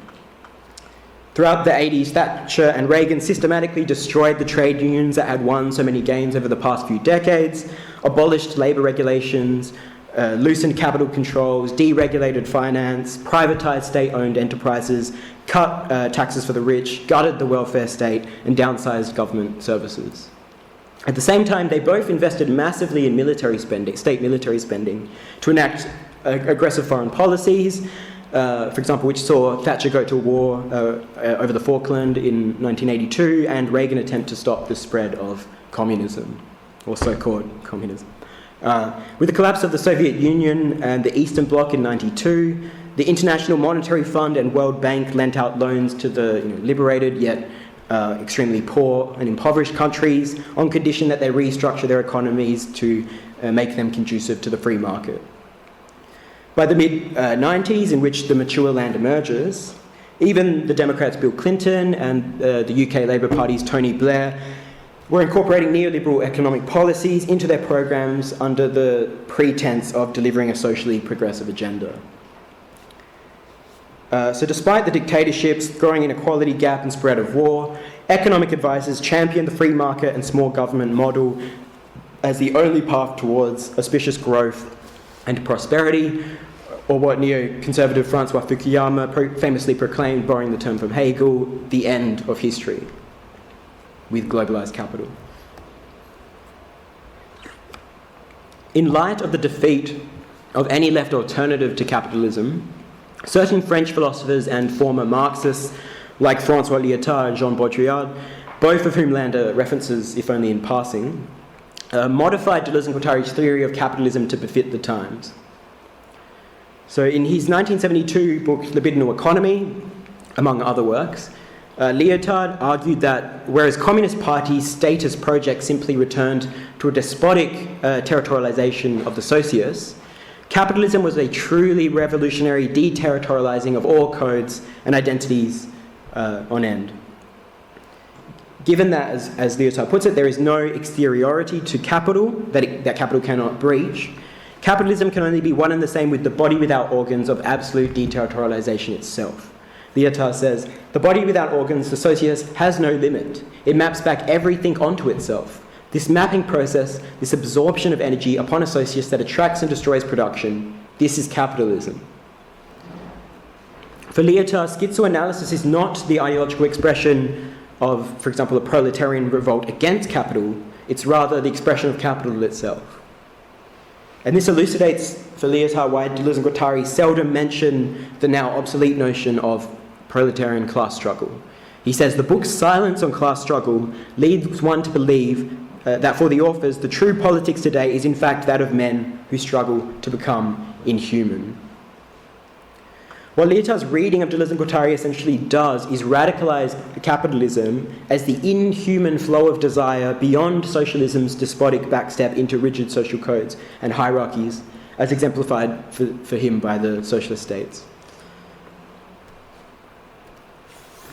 Throughout the 80s, Thatcher and Reagan systematically destroyed the trade unions that had won so many gains over the past few decades, abolished labour regulations, loosened capital controls, deregulated finance, privatised state-owned enterprises, cut taxes for the rich, gutted the welfare state, and downsized government services. At the same time, they both invested massively in military spending, state military spending, to enact aggressive foreign policies, for example, which saw Thatcher go to war over the Falkland in 1982 and Reagan attempt to stop the spread of communism, or so-called communism. With the collapse of the Soviet Union and the Eastern Bloc in 1992, the International Monetary Fund and World Bank lent out loans to the liberated yet extremely poor and impoverished countries on condition that they restructure their economies to make them conducive to the free market. By the mid-90s, in which the mature land emerges, even the Democrats Bill Clinton and the UK Labour Party's Tony Blair were incorporating neoliberal economic policies into their programs under the pretense of delivering a socially progressive agenda. So despite the dictatorships, growing inequality gap and spread of war, economic advisors championed the free market and small government model as the only path towards auspicious growth and prosperity, or what neoconservative Francois Fukuyama famously proclaimed, borrowing the term from Hegel, the end of history with globalised capital. In light of the defeat of any left alternative to capitalism, certain French philosophers and former Marxists like Francois Lyotard and Jean Baudrillard, both of whom Lander references, if only in passing, modified Deleuze and Guattari's theory of capitalism to befit the times. So in his 1972 book, Libidinal Economy, among other works, Lyotard argued that whereas Communist Party's status project simply returned to a despotic territorialization of the socius, capitalism was a truly revolutionary deterritorializing of all codes and identities on end. Given that, as Lyotard puts it, there is no exteriority to capital that capital cannot breach, capitalism can only be one and the same with the body without organs of absolute deterritorialization itself. Lyotard says, the body without organs, the socius, has no limit. It maps back everything onto itself. This mapping process, this absorption of energy upon a socius that attracts and destroys production, this is capitalism. For Lyotard, schizoanalysis is not the ideological expression of, for example, a proletarian revolt against capital. It's rather the expression of capital itself. And this elucidates for Lyotard why Deleuze and Guattari seldom mention the now obsolete notion of proletarian class struggle. He says the book's silence on class struggle leads one to believe that for the authors, the true politics today is in fact that of men who struggle to become inhuman. What Lyotard's reading of Deleuze and Guattari essentially does is radicalise capitalism as the inhuman flow of desire beyond socialism's despotic backstep into rigid social codes and hierarchies, as exemplified for him by the socialist states.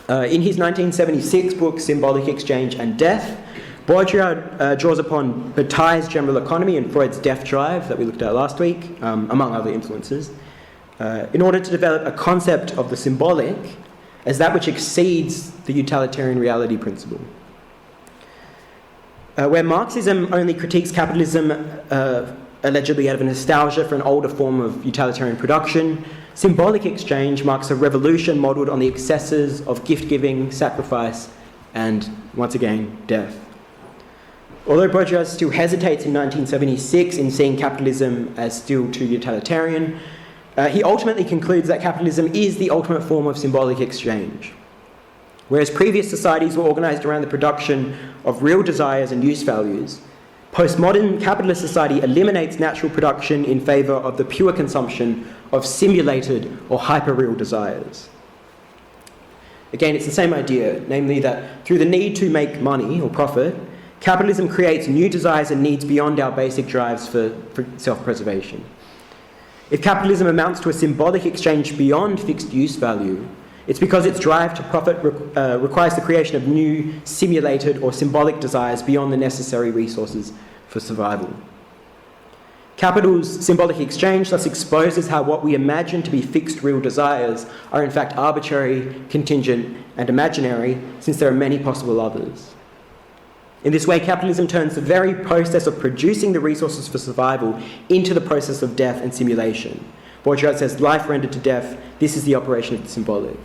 In his 1976 book, Symbolic Exchange and Death, Baudrillard draws upon Bataille's general economy and Freud's death drive that we looked at last week, among other influences, in order to develop a concept of the symbolic as that which exceeds the utilitarian reality principle. Where Marxism only critiques capitalism allegedly out of a nostalgia for an older form of utilitarian production, symbolic exchange marks a revolution modelled on the excesses of gift-giving, sacrifice, and, once again, death. Although Baudrillard still hesitates in 1976 in seeing capitalism as still too utilitarian, he ultimately concludes that capitalism is the ultimate form of symbolic exchange. Whereas previous societies were organised around the production of real desires and use values, postmodern capitalist society eliminates natural production in favour of the pure consumption of simulated or hyper-real desires. Again, it's the same idea, namely that through the need to make money or profit, capitalism creates new desires and needs beyond our basic drives for self-preservation. If capitalism amounts to a symbolic exchange beyond fixed use value, it's because its drive to profit requires the creation of new simulated or symbolic desires beyond the necessary resources for survival. Capital's symbolic exchange thus exposes how what we imagine to be fixed real desires are in fact arbitrary, contingent, and imaginary, since there are many possible others. In this way, capitalism turns the very process of producing the resources for survival into the process of death and simulation. Baudrillard says, life rendered to death, this is the operation of the symbolic.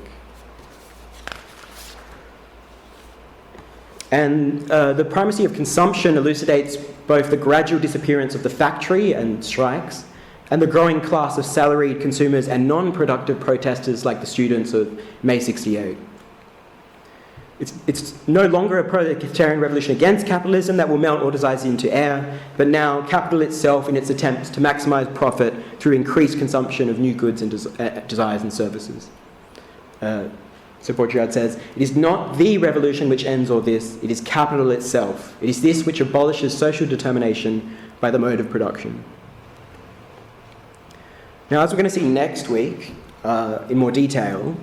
And the primacy of consumption elucidates both the gradual disappearance of the factory and strikes, and the growing class of salaried consumers and non-productive protesters like the students of May '68. It's no longer a proletarian revolution against capitalism that will melt all desires into air, but now capital itself in its attempts to maximise profit through increased consumption of new goods and desires and services. So Baudrillard says, it is not the revolution which ends all this, it is capital itself. It is this which abolishes social determination by the mode of production. Now, as we're going to see next week, in more detail,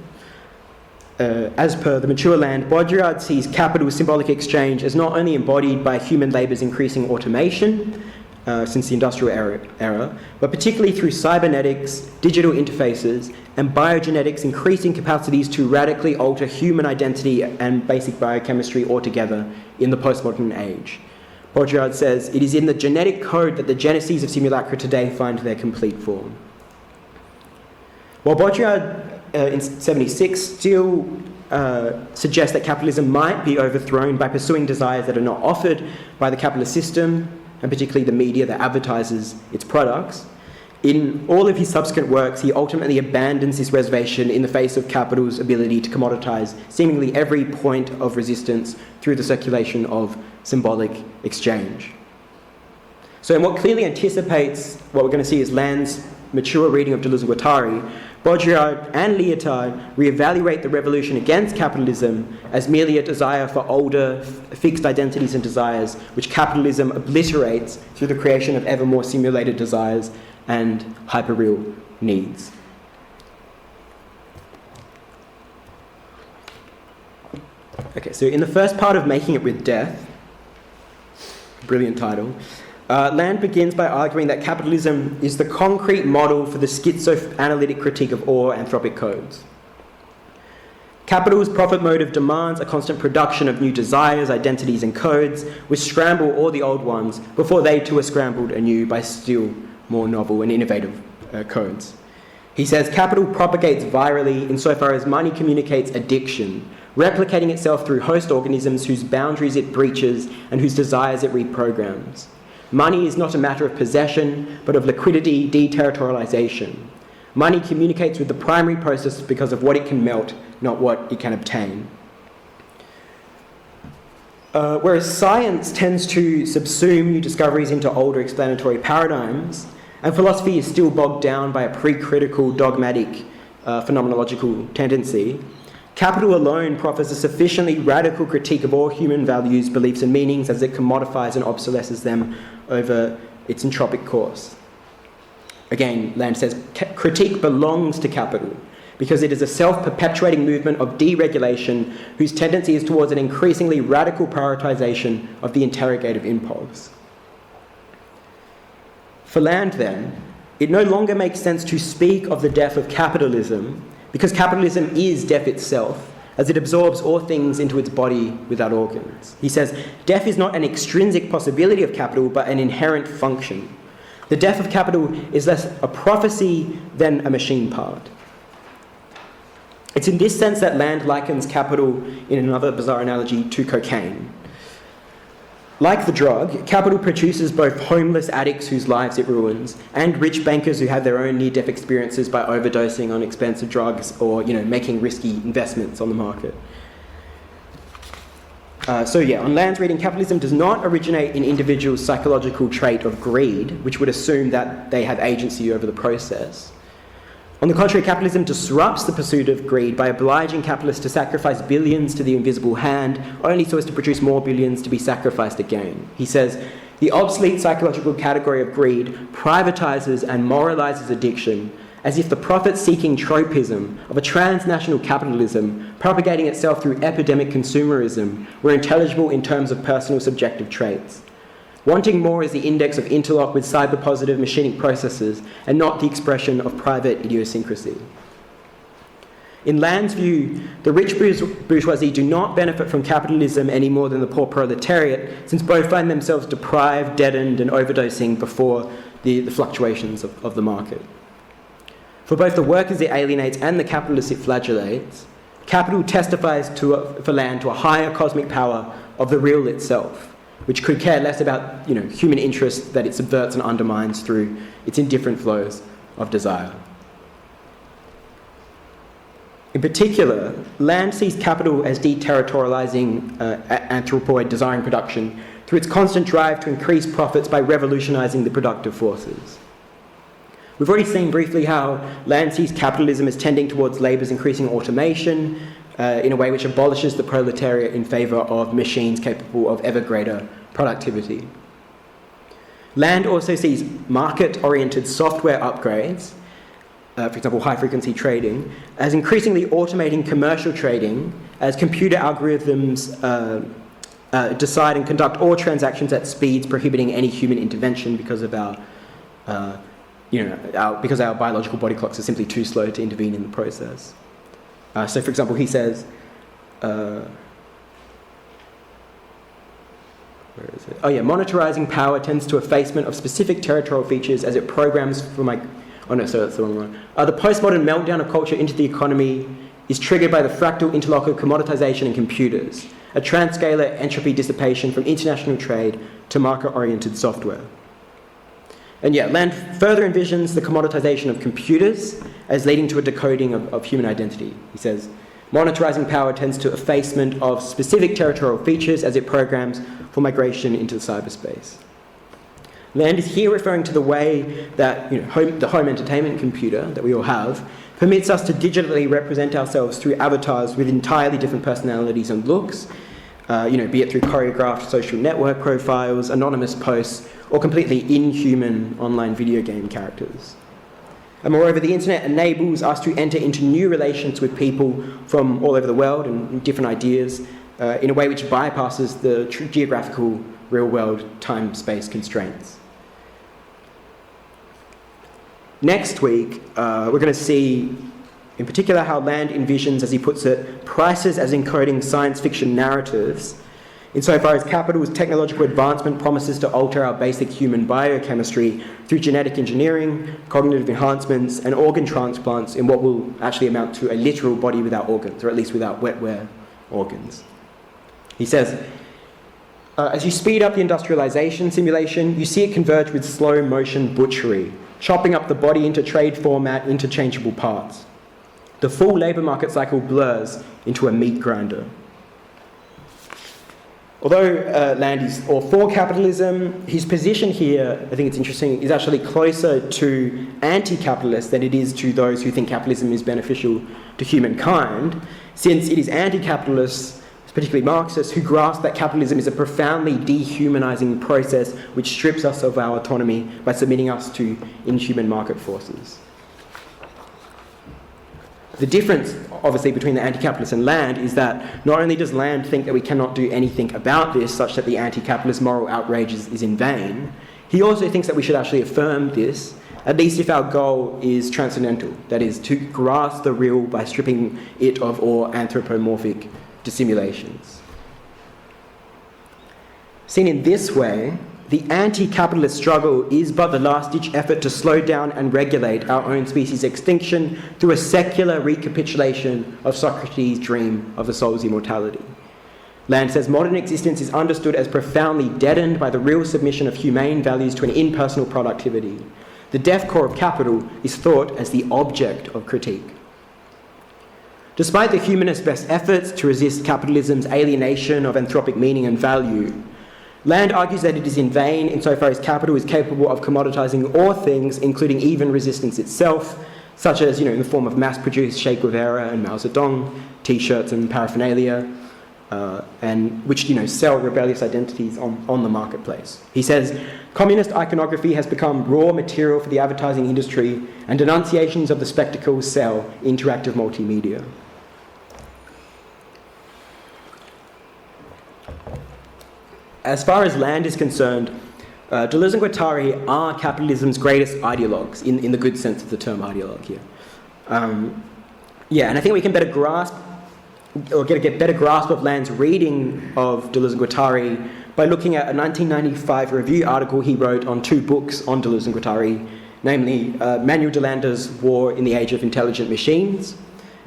as per the mature land, Baudrillard sees capital's symbolic exchange as not only embodied by human labour's increasing automation since the industrial era, but particularly through cybernetics, digital interfaces, and biogenetics' increasing capacities to radically alter human identity and basic biochemistry altogether in the postmodern age. Baudrillard says, it is in the genetic code that the geneses of simulacra today find their complete form. While Baudrillard in '76 still suggests that capitalism might be overthrown by pursuing desires that are not offered by the capitalist system, and particularly the media that advertises its products, in all of his subsequent works, he ultimately abandons this reservation in the face of capital's ability to commoditize seemingly every point of resistance through the circulation of symbolic exchange. So in what clearly anticipates what we're going to see is Land's mature reading of Deleuze and Guattari, Baudrillard and Lyotard reevaluate the revolution against capitalism as merely a desire for older, fixed identities and desires, which capitalism obliterates through the creation of ever more simulated desires and hyperreal needs. Okay, so in the first part of Making It with Death, brilliant title, Land begins by arguing that capitalism is the concrete model for the schizoanalytic critique of all anthropic codes. Capital's profit motive demands a constant production of new desires, identities and codes, which scramble all the old ones before they too are scrambled anew by still more novel and innovative codes. He says capital propagates virally insofar as money communicates addiction, replicating itself through host organisms whose boundaries it breaches and whose desires it reprograms. Money is not a matter of possession, but of liquidity, deterritorialization. Money communicates with the primary process because of what it can melt, not what it can obtain. Whereas science tends to subsume new discoveries into older explanatory paradigms, and philosophy is still bogged down by a pre-critical, dogmatic, phenomenological tendency, capital alone proffers a sufficiently radical critique of all human values, beliefs and meanings as it commodifies and obsolesces them over its entropic course. Again, Land says, critique belongs to capital because it is a self-perpetuating movement of deregulation whose tendency is towards an increasingly radical prioritization of the interrogative impulse. For Land, then, it no longer makes sense to speak of the death of capitalism because capitalism is death itself, as it absorbs all things into its body without organs. He says, death is not an extrinsic possibility of capital, but an inherent function. The death of capital is less a prophecy than a machine part. It's in this sense that Land likens capital, in another bizarre analogy, to cocaine. Like the drug, capital produces both homeless addicts whose lives it ruins and rich bankers who have their own near-death experiences by overdosing on expensive drugs or, making risky investments on the market. On Land's reading, capitalism does not originate in individuals' psychological trait of greed, which would assume that they have agency over the process. On the contrary, capitalism disrupts the pursuit of greed by obliging capitalists to sacrifice billions to the invisible hand, only so as to produce more billions to be sacrificed again. He says, the obsolete psychological category of greed privatizes and moralizes addiction as if the profit-seeking tropism of a transnational capitalism propagating itself through epidemic consumerism were intelligible in terms of personal subjective traits. Wanting more is the index of interlock with cyber-positive machinic processes and not the expression of private idiosyncrasy. In Land's view, the rich bourgeoisie do not benefit from capitalism any more than the poor proletariat, since both find themselves deprived, deadened and overdosing before the fluctuations of the market. For both the workers it alienates and the capitalists it flagellates, capital testifies for Land to a higher cosmic power of the real itself, which could care less about human interests that it subverts and undermines through its indifferent flows of desire. In particular, Land sees capital as deterritorializing anthropoid desiring production through its constant drive to increase profits by revolutionizing the productive forces. We've already seen briefly how Land sees capitalism as tending towards labour's increasing automation, in a way which abolishes the proletariat in favour of machines capable of ever greater productivity. Land also sees market-oriented software upgrades, for example high-frequency trading, as increasingly automating commercial trading as computer algorithms decide and conduct all transactions at speeds prohibiting any human intervention because of because our biological body clocks are simply too slow to intervene in the process. So, for example, he says, monetarizing power tends to effacement of specific territorial features as it programs for my... Oh no, so that's the wrong one. The postmodern meltdown of culture into the economy is triggered by the fractal interlock of commoditization in computers, a transcalar entropy dissipation from international trade to market-oriented software. And Land further envisions the commoditization of computers as leading to a decoding of human identity. He says, monetarizing power tends to effacement of specific territorial features as it programs for migration into the cyberspace. Land is here referring to the way that the home entertainment computer that we all have permits us to digitally represent ourselves through avatars with entirely different personalities and looks, be it through choreographed social network profiles, anonymous posts, or completely inhuman online video game characters. And moreover, the internet enables us to enter into new relations with people from all over the world and different ideas in a way which bypasses the geographical, real-world, time-space constraints. Next week, we're going to see, in particular, how Land envisions, as he puts it, prices as encoding science fiction narratives, insofar as capital's technological advancement promises to alter our basic human biochemistry through genetic engineering, cognitive enhancements, and organ transplants in what will actually amount to a literal body without organs, or at least without wetware organs. He says, as you speed up the industrialization simulation, you see it converge with slow motion butchery, chopping up the body into trade format, interchangeable parts. The full labour market cycle blurs into a meat grinder. Although Land is all for capitalism, his position here, I think it's interesting, is actually closer to anti-capitalists than it is to those who think capitalism is beneficial to humankind, since it is anti-capitalists, particularly Marxists, who grasp that capitalism is a profoundly dehumanizing process which strips us of our autonomy by submitting us to inhuman market forces. The difference, obviously, between the anti-capitalist and Land is that not only does Land think that we cannot do anything about this, such that the anti-capitalist moral outrage is in vain, he also thinks that we should actually affirm this, at least if our goal is transcendental, that is, to grasp the real by stripping it of all anthropomorphic dissimulations. Seen in this way, the anti-capitalist struggle is but the last-ditch effort to slow down and regulate our own species' extinction through a secular recapitulation of Socrates' dream of the soul's immortality. Land says modern existence is understood as profoundly deadened by the real submission of humane values to an impersonal productivity. The death core of capital is thought as the object of critique. Despite the humanist best efforts to resist capitalism's alienation of anthropic meaning and value, Land argues that it is in vain insofar as capital is capable of commoditizing all things, including even resistance itself, such as, in the form of mass-produced Che Guevara and Mao Zedong, T-shirts and paraphernalia, and which, sell rebellious identities on the marketplace. He says, communist iconography has become raw material for the advertising industry, and denunciations of the spectacle sell interactive multimedia. As far as Land is concerned, Deleuze and Guattari are capitalism's greatest ideologues, in the good sense of the term ideologue here. And I think we can better grasp, or get a better grasp of Land's reading of Deleuze and Guattari by looking at a 1995 review article he wrote on 2 books on Deleuze and Guattari, namely Manuel Delander's War in the Age of Intelligent Machines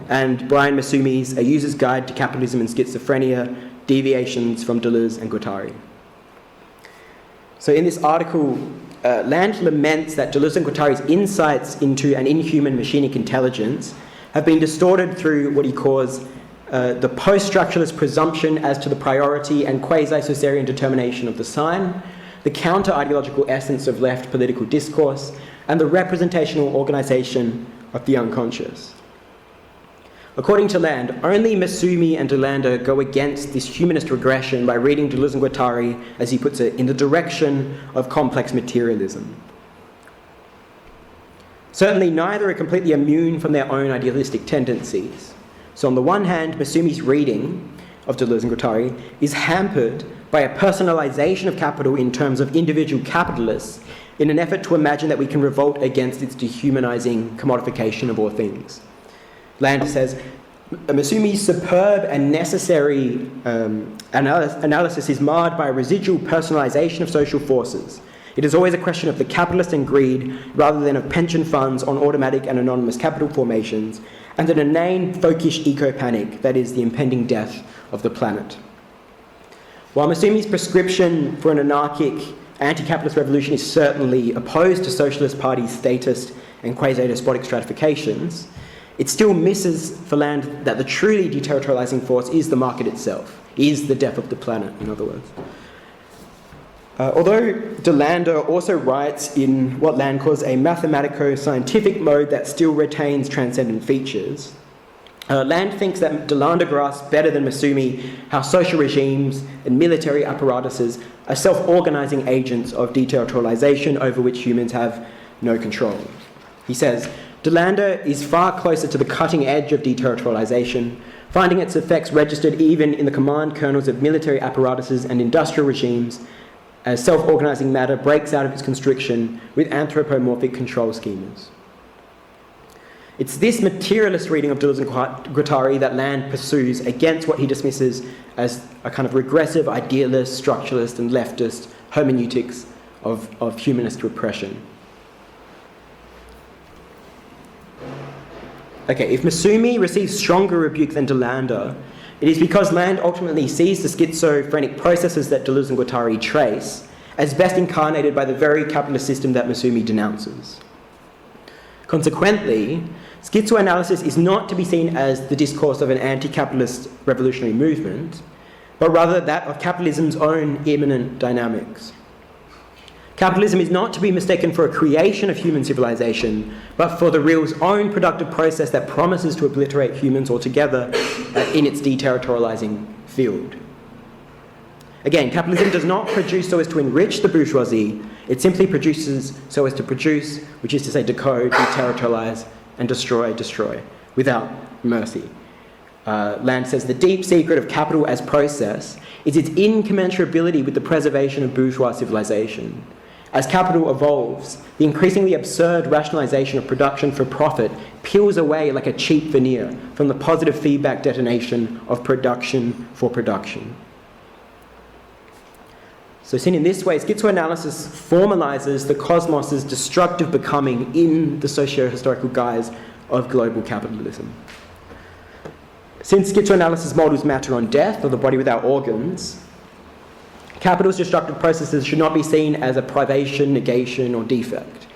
and Brian Masumi's A User's Guide to Capitalism and Schizophrenia, Deviations from Deleuze and Guattari. So in this article, Land laments that Deleuze and Guattari's insights into an inhuman machinic intelligence have been distorted through what he calls the post-structuralist presumption as to the priority and quasi-Saussurian determination of the sign, the counter-ideological essence of left political discourse, and the representational organisation of the unconscious. According to Land, only Masumi and Delander go against this humanist regression by reading Deleuze and Guattari, as he puts it, in the direction of complex materialism. Certainly, neither are completely immune from their own idealistic tendencies. So on the one hand, Masumi's reading of Deleuze and Guattari is hampered by a personalisation of capital in terms of individual capitalists in an effort to imagine that we can revolt against its dehumanising commodification of all things. Land says, Masumi's superb and necessary analysis is marred by a residual personalisation of social forces. It is always a question of the capitalist and greed rather than of pension funds on automatic and anonymous capital formations, and an inane, folkish eco-panic, that is, the impending death of the planet. While Masumi's prescription for an anarchic, anti-capitalist revolution is certainly opposed to Socialist Party's statist and quasi-despotic stratifications, it still misses for Land that the truly deterritorializing force is the market itself, is the death of the planet, in other words. Although Delander also writes in what Land calls a mathematico-scientific mode that still retains transcendent features, Land thinks that Delander grasps better than Masumi how social regimes and military apparatuses are self-organizing agents of deterritorialization over which humans have no control. He says, Delander is far closer to the cutting edge of deterritorialization, finding its effects registered even in the command kernels of military apparatuses and industrial regimes, as self-organising matter breaks out of its constriction with anthropomorphic control schemas. It's this materialist reading of Deleuze and Guattari that Land pursues against what he dismisses as a kind of regressive, idealist, structuralist and leftist hermeneutics of humanist repression. Okay, if Masumi receives stronger rebuke than Delander, it is because Land ultimately sees the schizophrenic processes that Deleuze and Guattari trace as best incarnated by the very capitalist system that Masumi denounces. Consequently, schizoanalysis is not to be seen as the discourse of an anti-capitalist revolutionary movement, but rather that of capitalism's own immanent dynamics. Capitalism is not to be mistaken for a creation of human civilization, but for the real's own productive process that promises to obliterate humans altogether in its deterritorializing field. Again, capitalism does not produce so as to enrich the bourgeoisie, it simply produces so as to produce, which is to say decode, deterritorialize, and destroy, without mercy. Land says the deep secret of capital as process is its incommensurability with the preservation of bourgeois civilization. As capital evolves, the increasingly absurd rationalization of production for profit peels away like a cheap veneer from the positive feedback detonation of production for production. So seen in this way, schizoanalysis formalizes the cosmos's destructive becoming in the socio-historical guise of global capitalism. Since schizoanalysis models matter on death, or the body without organs, capital's destructive processes should not be seen as a privation, negation, or defect.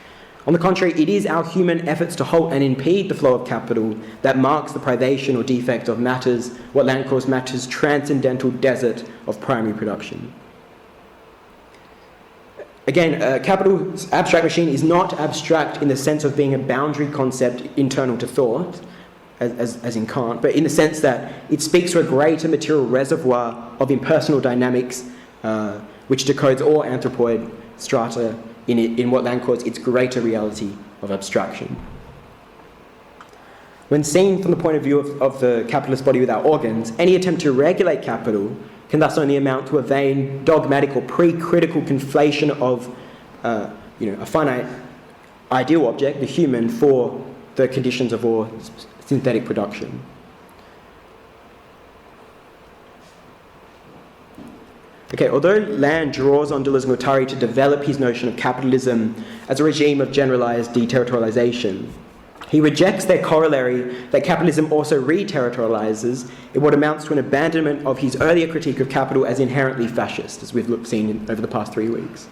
On the contrary, it is our human efforts to halt and impede the flow of capital that marks the privation or defect of matters, what Land calls matter's transcendental desert of primary production. Again, capital's abstract machine is not abstract in the sense of being a boundary concept internal to thought, as in Kant, but in the sense that it speaks to a greater material reservoir of impersonal dynamics which decodes all anthropoid strata in what Land calls its greater reality of abstraction. When seen from the point of view of the capitalist body without organs, any attempt to regulate capital can thus only amount to a vain, dogmatic or pre-critical conflation of a finite ideal object, the human, for the conditions of all synthetic production. Okay, although Land draws on Deleuze and Guattari to develop his notion of capitalism as a regime of generalized deterritorialization, he rejects their corollary that capitalism also re-territorializes in what amounts to an abandonment of his earlier critique of capital as inherently fascist, as we've seen over the past 3 weeks.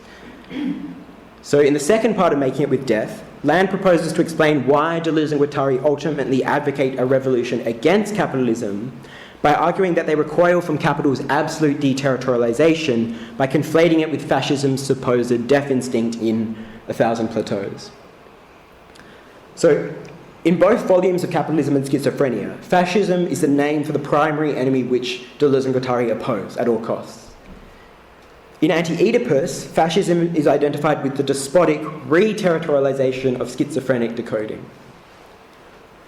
So in the second part of Making It with Death, Land proposes to explain why Deleuze and Guattari ultimately advocate a revolution against capitalism by arguing that they recoil from capital's absolute deterritorialization by conflating it with fascism's supposed death instinct in 1,000 Plateaus. So, in both volumes of Capitalism and Schizophrenia, fascism is the name for the primary enemy which Deleuze and Guattari oppose at all costs. In Anti-Oedipus, fascism is identified with the despotic re-territorialization of schizophrenic decoding.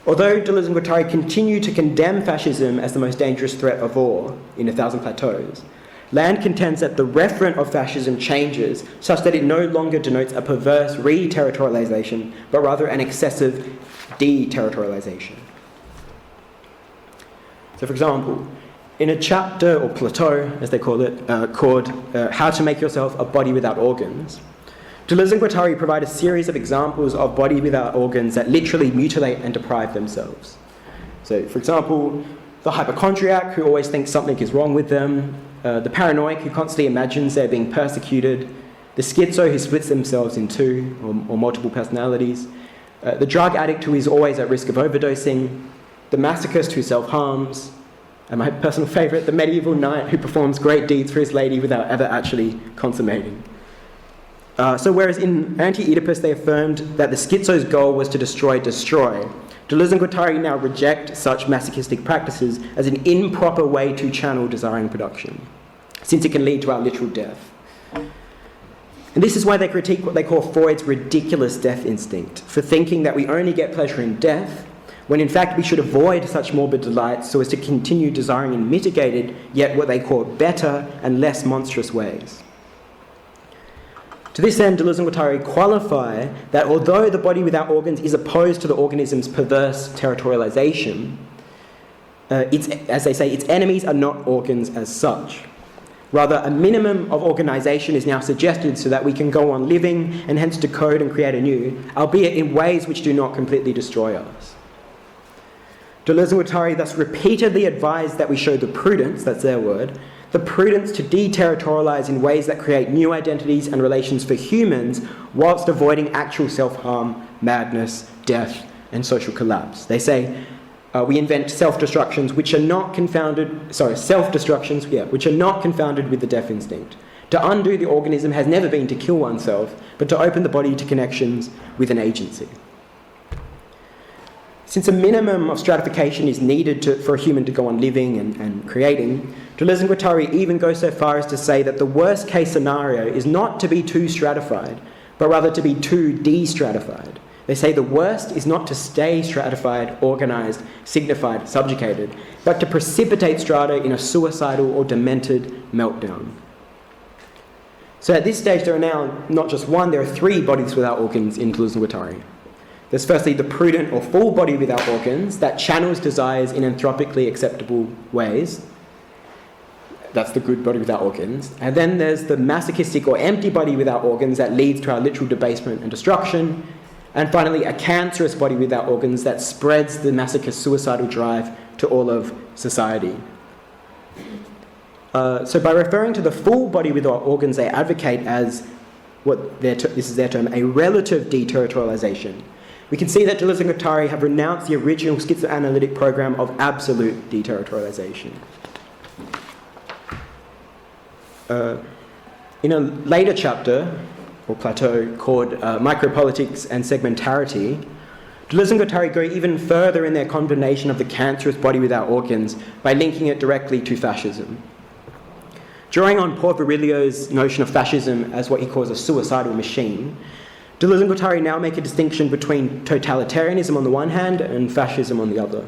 Although Deleuze and Guattari continue to condemn fascism as the most dangerous threat of all in 1,000 Plateaus, Land contends that the referent of fascism changes such that it no longer denotes a perverse re-territorialization, but rather an excessive deterritorialization. So, for example, in a chapter, or plateau as they call it, called How to Make Yourself a Body Without Organs, Deleuze and Guattari provide a series of examples of body without organs that literally mutilate and deprive themselves. So, for example, the hypochondriac who always thinks something is wrong with them, the paranoic who constantly imagines they're being persecuted, the schizo who splits themselves in two or multiple personalities, the drug addict who is always at risk of overdosing, the masochist who self-harms, and my personal favourite, the medieval knight who performs great deeds for his lady without ever actually consummating. So whereas in Anti-Oedipus they affirmed that the schizo's goal was to destroy, Deleuze and Guattari now reject such masochistic practices as an improper way to channel desiring production, since it can lead to our literal death. And this is why they critique what they call Freud's ridiculous death instinct, for thinking that we only get pleasure in death, when in fact we should avoid such morbid delights so as to continue desiring in mitigated, yet what they call better and less monstrous ways. To this end, Deleuze and Guattari qualify that although the body without organs is opposed to the organism's perverse territorialization, as they say, its enemies are not organs as such. Rather, a minimum of organization is now suggested so that we can go on living and hence decode and create anew, albeit in ways which do not completely destroy us. Deleuze and Guattari thus repeatedly advise that we show the prudence, that's their word, the prudence to deterritorialize in ways that create new identities and relations for humans whilst avoiding actual self-harm, madness, death, and social collapse. They say, we invent self-destructions which are not confounded with the death instinct. To undo the organism has never been to kill oneself, but to open the body to connections with an agency. Since a minimum of stratification is needed for a human to go on living and creating, Deleuze and Guattari even go so far as to say that the worst case scenario is not to be too stratified, but rather to be too de-stratified. They say the worst is not to stay stratified, organised, signified, subjugated, but to precipitate strata in a suicidal or demented meltdown. So at this stage there are now not just one, there are three bodies without organs in Deleuze and Guattari. There's firstly the prudent or full body without organs that channels desires in anthropically acceptable ways. That's the good body without organs. And then there's the masochistic or empty body without organs that leads to our literal debasement and destruction. And finally, a cancerous body without organs that spreads the masochist suicidal drive to all of society. So by referring to the full body without organs, they advocate as this is their term, a relative deterritorialization. We can see that Deleuze and Guattari have renounced the original schizoanalytic program of absolute deterritorialization. In a later chapter, or plateau, called Micropolitics and Segmentarity, Deleuze and Guattari go even further in their condemnation of the cancerous body without organs by linking it directly to fascism. Drawing on Paul Virilio's notion of fascism as what he calls a suicidal machine, Deleuze and Guattari now make a distinction between totalitarianism on the one hand and fascism on the other.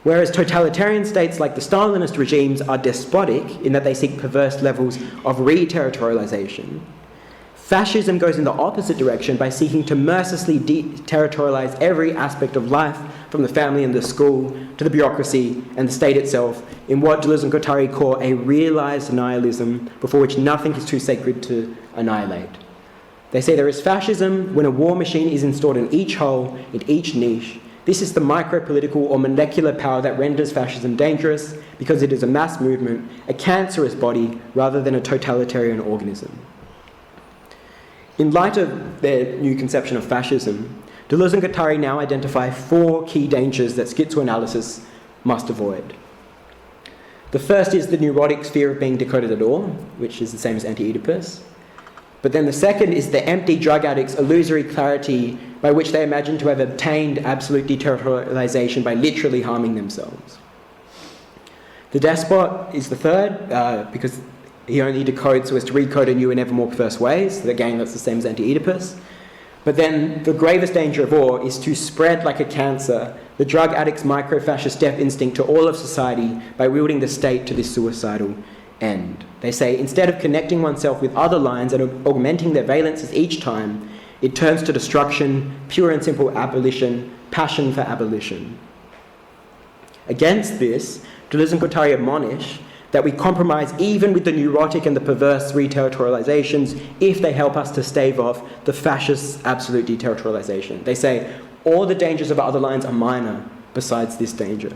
Whereas totalitarian states like the Stalinist regimes are despotic in that they seek perverse levels of re-territorialization, fascism goes in the opposite direction by seeking to mercilessly deterritorialize every aspect of life, from the family and the school to the bureaucracy and the state itself, in what Deleuze and Guattari call a realized nihilism before which nothing is too sacred to annihilate. They say there is fascism when a war machine is installed in each hole, in each niche. This is the micro-political or molecular power that renders fascism dangerous because it is a mass movement, a cancerous body, rather than a totalitarian organism. In light of their new conception of fascism, Deleuze and Guattari now identify 4 key dangers that schizoanalysis must avoid. The first is the neurotic fear of being decoded at all, which is the same as anti-Oedipus. But then the second is the empty drug addict's illusory clarity by which they imagine to have obtained absolute deterritorialization by literally harming themselves. The despot is the third, because he only decodes so as to recode in ever more perverse ways. Again, that's the same as anti-Oedipus. But then the gravest danger of all is to spread like a cancer the drug addict's micro-fascist death instinct to all of society by wielding the state to this suicidal end. They say instead of connecting oneself with other lines and augmenting their valences each time, it turns to destruction, pure and simple abolition, passion for abolition. Against this, Deleuze and Guattari admonish that we compromise even with the neurotic and the perverse re-territorializations if they help us to stave off the fascist absolute deterritorialization. They say all the dangers of other lines are minor besides this danger.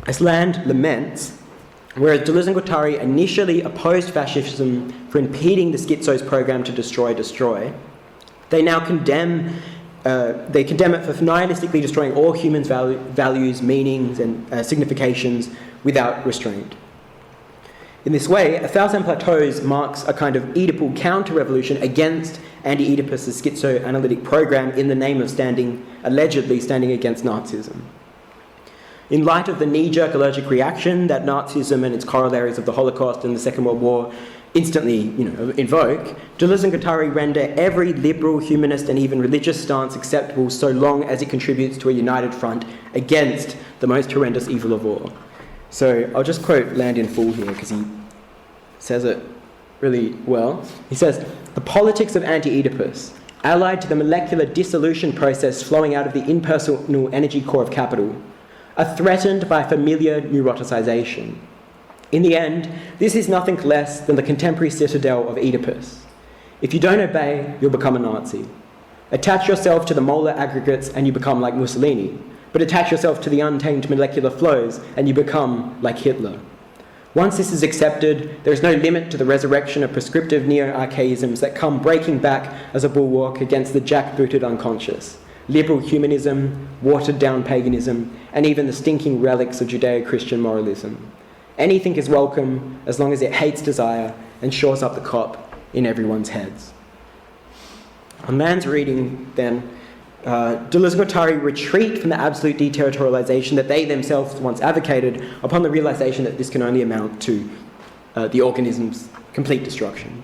As Land laments, whereas Deleuze and Guattari initially opposed fascism for impeding the schizo's program to destroy, they now condemn it for nihilistically destroying all humans' values, meanings, and significations without restraint. In this way, 1,000 Plateaus marks a kind of Oedipal counter-revolution against anti-Oedipus' schizoanalytic program in the name of allegedly standing against Nazism. In light of the knee-jerk allergic reaction that Nazism and its corollaries of the Holocaust and the Second World War instantly, invoke, Deleuze and Guattari render every liberal, humanist, and even religious stance acceptable so long as it contributes to a united front against the most horrendous evil of all. So I'll just quote Land in full here because he says it really well. He says, "The politics of anti-Oedipus, allied to the molecular dissolution process flowing out of the impersonal energy core of capital, are threatened by familiar neuroticization. In the end, this is nothing less than the contemporary citadel of Oedipus. If you don't obey, you'll become a Nazi. Attach yourself to the molar aggregates and you become like Mussolini, but attach yourself to the untamed molecular flows and you become like Hitler. Once this is accepted, there is no limit to the resurrection of prescriptive neo-archaisms that come breaking back as a bulwark against the jackbooted unconscious, liberal humanism, watered-down paganism, and even the stinking relics of Judeo-Christian moralism. Anything is welcome as long as it hates desire and shores up the cop in everyone's heads." On Land's reading, then, Deleuze and Guattari retreat from the absolute deterritorialization that they themselves once advocated upon the realization that this can only amount to the organism's complete destruction.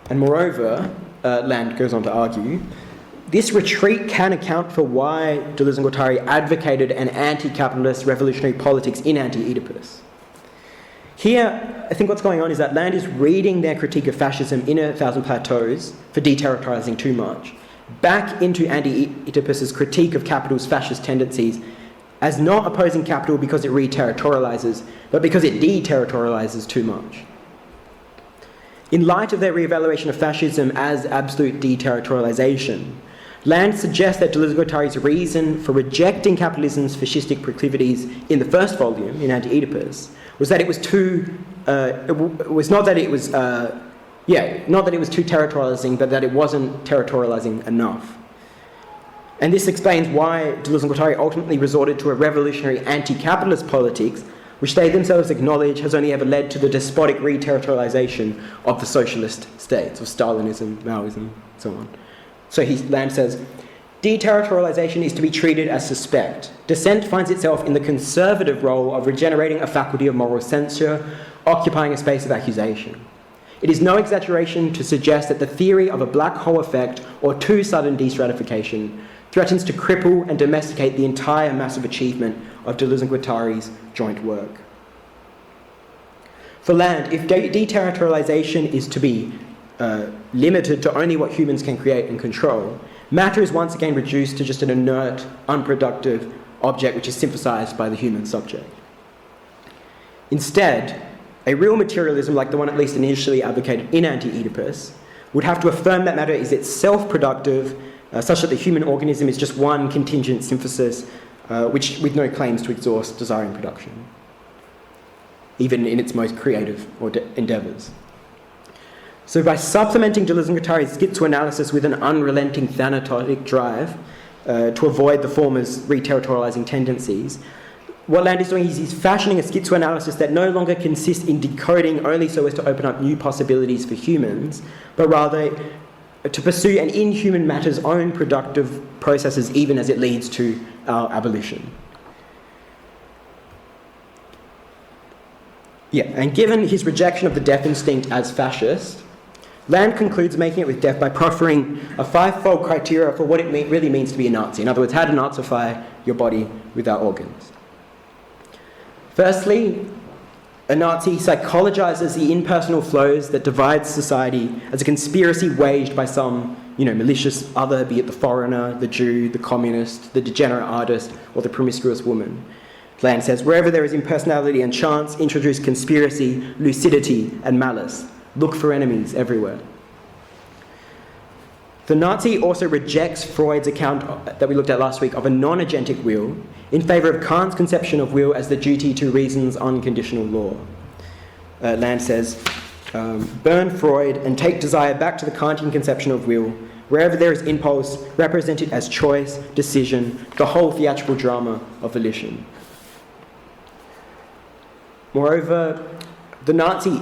And moreover, Land goes on to argue, this retreat can account for why Deleuze and Guattari advocated an anti-capitalist revolutionary politics in anti-Oedipus. Here, I think what's going on is that Land is reading their critique of fascism in 1,000 Plateaus for deterritorializing too much, back into anti-Oedipus' critique of capital's fascist tendencies as not opposing capital because it re-territorializes, but because it deterritorializes too much. In light of their re-evaluation of fascism as absolute deterritorialization, Land suggests that Deleuze and Guattari's reason for rejecting capitalism's fascistic proclivities in the first volume, in Anti-Oedipus, was that it was too, not that it was too territorializing, but that it wasn't territorializing enough. And this explains why Deleuze and Guattari ultimately resorted to a revolutionary anti-capitalist politics, which they themselves acknowledge has only ever led to the despotic re-territorialization of the socialist states, of Stalinism, Maoism, and so on. So Land says, deterritorialization is to be treated as suspect. Dissent finds itself in the conservative role of regenerating a faculty of moral censure, occupying a space of accusation. It is no exaggeration to suggest that the theory of a black hole effect or too sudden destratification threatens to cripple and domesticate the entire massive achievement of Deleuze and Guattari's joint work. For Land, if deterritorialization is to be limited to only what humans can create and control, matter is once again reduced to just an inert, unproductive object which is synthesized by the human subject. Instead, a real materialism like the one at least initially advocated in Anti-Oedipus would have to affirm that matter is itself productive, such that the human organism is just one contingent synthesis which with no claims to exhaust desire and production, even in its most creative endeavours. So by supplementing Deleuze and Guattari's schizoanalysis with an unrelenting thanatic drive to avoid the former's re-territorializing tendencies, what Land is doing is he's fashioning a schizoanalysis that no longer consists in decoding only so as to open up new possibilities for humans, but rather to pursue an inhuman matter's own productive processes even as it leads to our abolition. And given his rejection of the death instinct as fascist, Land concludes making it with death by proffering a five-fold criteria for what it really means to be a Nazi. In other words, how to Nazify your body without organs. Firstly, a Nazi psychologizes the impersonal flows that divide society as a conspiracy waged by some, malicious other, be it the foreigner, the Jew, the communist, the degenerate artist, or the promiscuous woman. Land says, wherever there is impersonality and chance, introduce conspiracy, lucidity, and malice. Look for enemies everywhere. The Nazi also rejects Freud's account that we looked at last week of a non-agentic will in favour of Kant's conception of will as the duty to reason's unconditional law. Land says, burn Freud and take desire back to the Kantian conception of will. Wherever there is impulse, represent it as choice, decision, the whole theatrical drama of volition. Moreover, the Nazi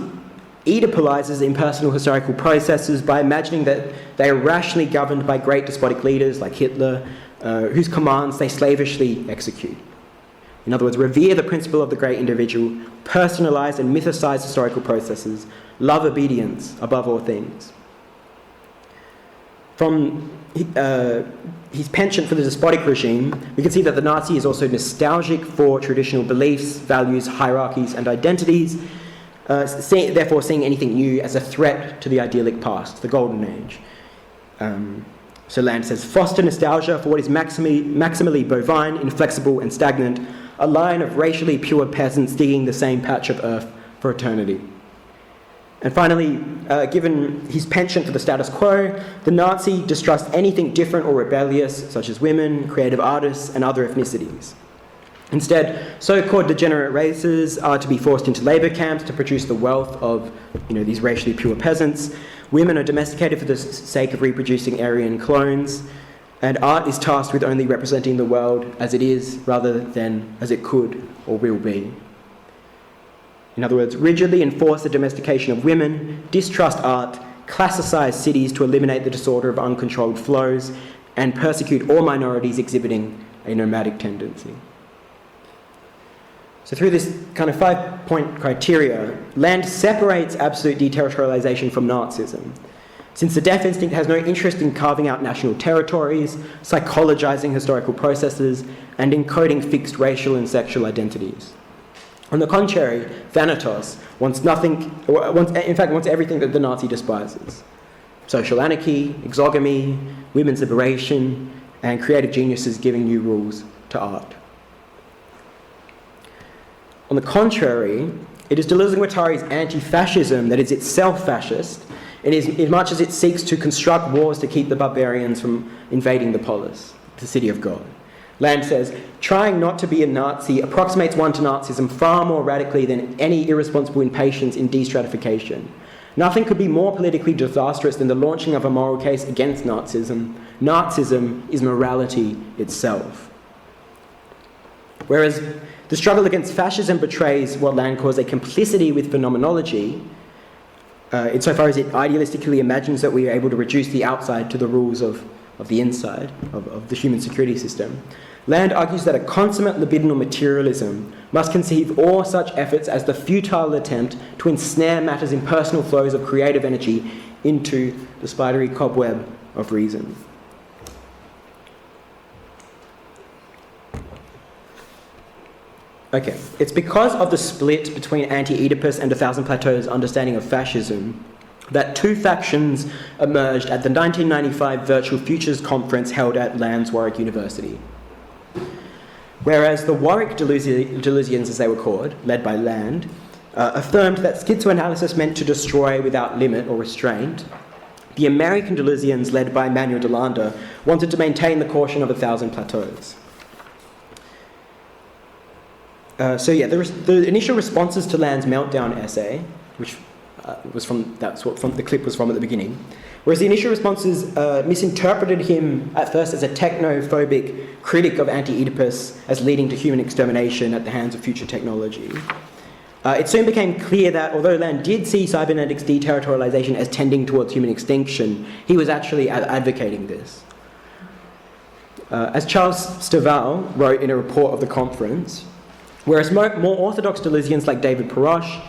Oedipalizes impersonal historical processes by imagining that they are rationally governed by great despotic leaders like Hitler, whose commands they slavishly execute. In other words, revere the principle of the great individual, personalise and mythicise historical processes, love obedience above all things. From his penchant for the despotic regime, we can see that the Nazi is also nostalgic for traditional beliefs, values, hierarchies, and identities, therefore seeing anything new as a threat to the idyllic past, the golden age. So Land says, foster nostalgia for what is maximally bovine, inflexible and stagnant, a line of racially pure peasants digging the same patch of earth for eternity. And finally, given his penchant for the status quo, the Nazi distrusts anything different or rebellious, such as women, creative artists, and other ethnicities. Instead, so-called degenerate races are to be forced into labour camps to produce the wealth of, these racially pure peasants. Women are domesticated for the sake of reproducing Aryan clones, and art is tasked with only representing the world as it is, rather than as it could or will be. In other words, rigidly enforce the domestication of women, distrust art, classicise cities to eliminate the disorder of uncontrolled flows, and persecute all minorities exhibiting a nomadic tendency. So through this kind of 5-point criteria, Land separates absolute deterritorialization from Nazism, since the death instinct has no interest in carving out national territories, psychologizing historical processes, and encoding fixed racial and sexual identities. On the contrary, Thanatos wants everything that the Nazi despises. Social anarchy, exogamy, women's liberation, and creative geniuses giving new rules to art. On the contrary, It is Deleuze and Guattari's anti-fascism that is itself fascist, in much as it seeks to construct wars to keep the barbarians from invading the polis, the city of God. Land says, trying not to be a Nazi approximates one to Nazism far more radically than any irresponsible impatience in destratification. Nothing could be more politically disastrous than the launching of a moral case against Nazism. Nazism is morality itself. Whereas the struggle against fascism betrays what Land calls a complicity with phenomenology, insofar as it idealistically imagines that we are able to reduce the outside to the rules of the inside, of the human security system. Land argues that a consummate libidinal materialism must conceive all such efforts as the futile attempt to ensnare matter's impersonal flows of creative energy into the spidery cobweb of reason. Okay, it's because of the split between anti-Oedipus and A Thousand Plateaus' understanding of fascism that two factions emerged at the 1995 Virtual Futures Conference held at Land's Warwick University. Whereas the Warwick Deleuzians, as they were called, led by Land, affirmed that schizoanalysis meant to destroy without limit or restraint, the American Deleuzians, led by Manuel de Landa, wanted to maintain the caution of A Thousand Plateaus. The initial responses to Land's meltdown essay, which that's what the clip was from at the beginning, whereas the initial responses misinterpreted him at first as a technophobic critic of anti-Oedipus as leading to human extermination at the hands of future technology. It soon became clear that although Land did see cybernetics deterritorialization as tending towards human extinction, he was actually advocating this. As Charles Stovall wrote in a report of the conference, whereas more orthodox Deleuzians like David Parash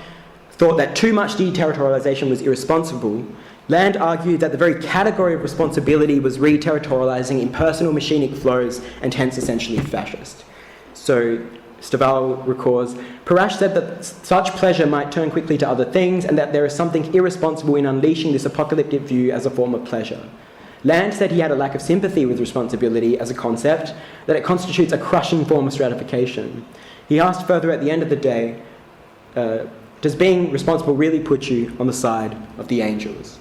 thought that too much deterritorialization was irresponsible, Land argued that the very category of responsibility was re-territorializing impersonal machinic flows and hence essentially fascist. So Stovall recalls, Parash said that such pleasure might turn quickly to other things and that there is something irresponsible in unleashing this apocalyptic view as a form of pleasure. Land said he had a lack of sympathy with responsibility as a concept, that it constitutes a crushing form of stratification. He asked further at the end of the day, does being responsible really put you on the side of the angels?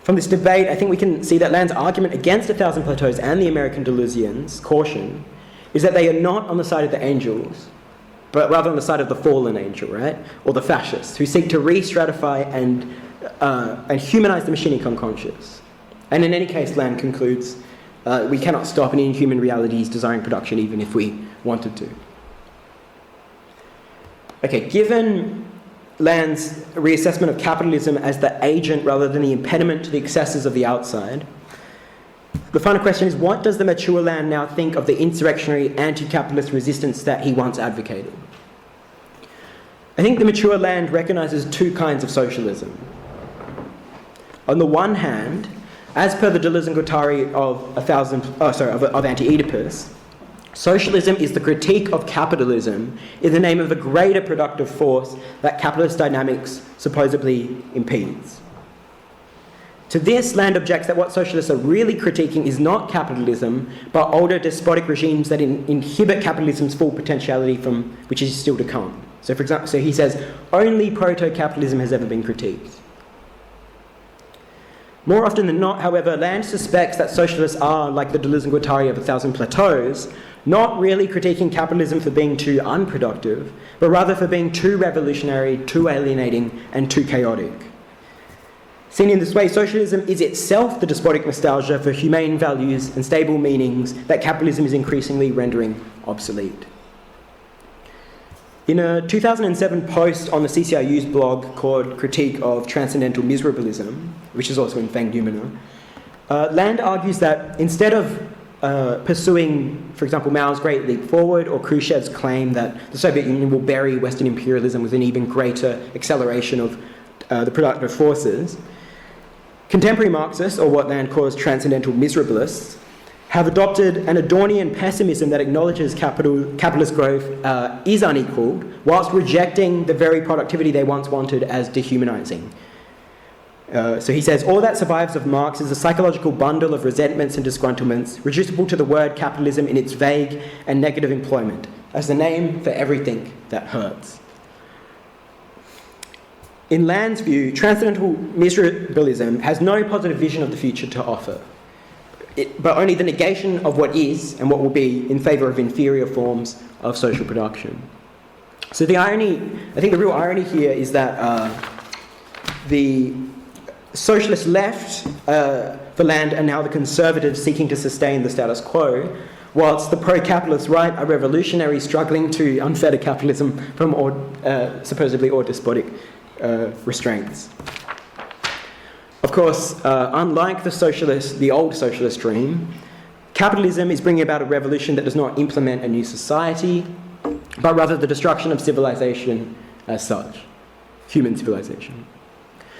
From this debate, I think we can see that Land's argument against A Thousand Plateaus and the American Deleuzians' caution is that they are not on the side of the angels, but rather on the side of the fallen angel, right? Or the fascists, who seek to re-stratify and humanize the machinic unconscious. And in any case, Land concludes, we cannot stop an inhuman reality's desiring production even if we wanted to. Okay, given Land's reassessment of capitalism as the agent rather than the impediment to the excesses of the outside, the final question is, what does the mature Land now think of the insurrectionary anti-capitalist resistance that he once advocated? I think the mature Land recognises two kinds of socialism. On the one hand, as per the Deleuze and Guattari of anti-Oedipus, socialism is the critique of capitalism in the name of a greater productive force that capitalist dynamics supposedly impedes. To this, Land objects that what socialists are really critiquing is not capitalism, but older despotic regimes that inhibit capitalism's full potentiality from which is still to come. So, for example, he says, only proto-capitalism has ever been critiqued. More often than not, however, Land suspects that socialists are, like the Deleuze and Guattari of A Thousand Plateaus, not really critiquing capitalism for being too unproductive, but rather for being too revolutionary, too alienating, and too chaotic. Seen in this way, socialism is itself the despotic nostalgia for humane values and stable meanings that capitalism is increasingly rendering obsolete. In a 2007 post on the CCIU's blog called Critique of Transcendental Miserabilism, which is also in Feng Numina, Land argues that instead of pursuing, for example, Mao's Great Leap Forward or Khrushchev's claim that the Soviet Union will bury Western imperialism with an even greater acceleration of the productive forces, contemporary Marxists, or what Land calls transcendental miserabilists, have adopted an Adornian pessimism that acknowledges capitalist growth is unequalled, whilst rejecting the very productivity they once wanted as dehumanizing. So he says, all that survives of Marx is a psychological bundle of resentments and disgruntlements, reducible to the word capitalism in its vague and negative employment, as the name for everything that hurts. In Land's view, transcendental miserabilism has no positive vision of the future to offer, but only the negation of what is and what will be in favour of inferior forms of social production. So the irony, I think the real irony here is that the socialist left for Land are now the conservatives seeking to sustain the status quo, whilst the pro-capitalist right are revolutionaries struggling to unfetter capitalism from supposedly all despotic restraints. Of course, unlike the old socialist dream, capitalism is bringing about a revolution that does not implement a new society, but rather the destruction of civilization as such, human civilization.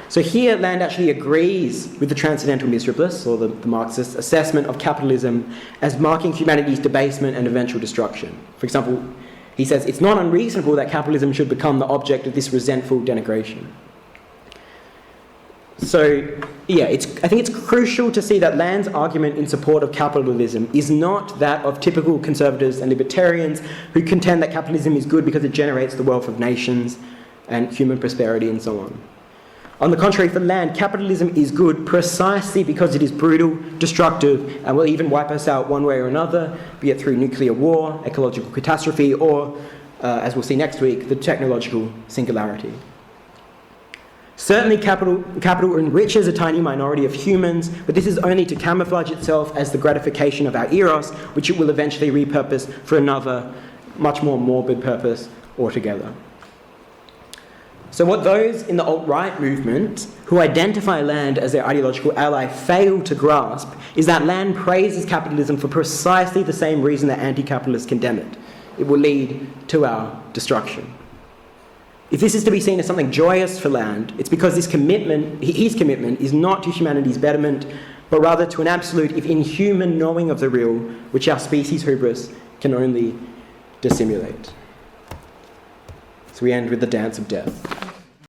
So here, Land actually agrees with the transcendental miserabilists, or the Marxist assessment of capitalism as marking humanity's debasement and eventual destruction. For example, he says, it's not unreasonable that capitalism should become the object of this resentful denigration. So, yeah, I think it's crucial to see that Land's argument in support of capitalism is not that of typical conservatives and libertarians who contend that capitalism is good because it generates the wealth of nations and human prosperity and so on. On the contrary, for Land, capitalism is good precisely because it is brutal, destructive, and will even wipe us out one way or another, be it through nuclear war, ecological catastrophe, or, as we'll see next week, the technological singularity. Certainly, capital enriches a tiny minority of humans, but this is only to camouflage itself as the gratification of our eros, which it will eventually repurpose for another, much more morbid purpose altogether. So what those in the alt-right movement who identify Land as their ideological ally fail to grasp is that Land praises capitalism for precisely the same reason that anti-capitalists condemn it. It will lead to our destruction. If this is to be seen as something joyous for Land, it's because his commitment is not to humanity's betterment, but rather to an absolute, if inhuman, knowing of the real, which our species' hubris can only dissimulate. So we end with the dance of death.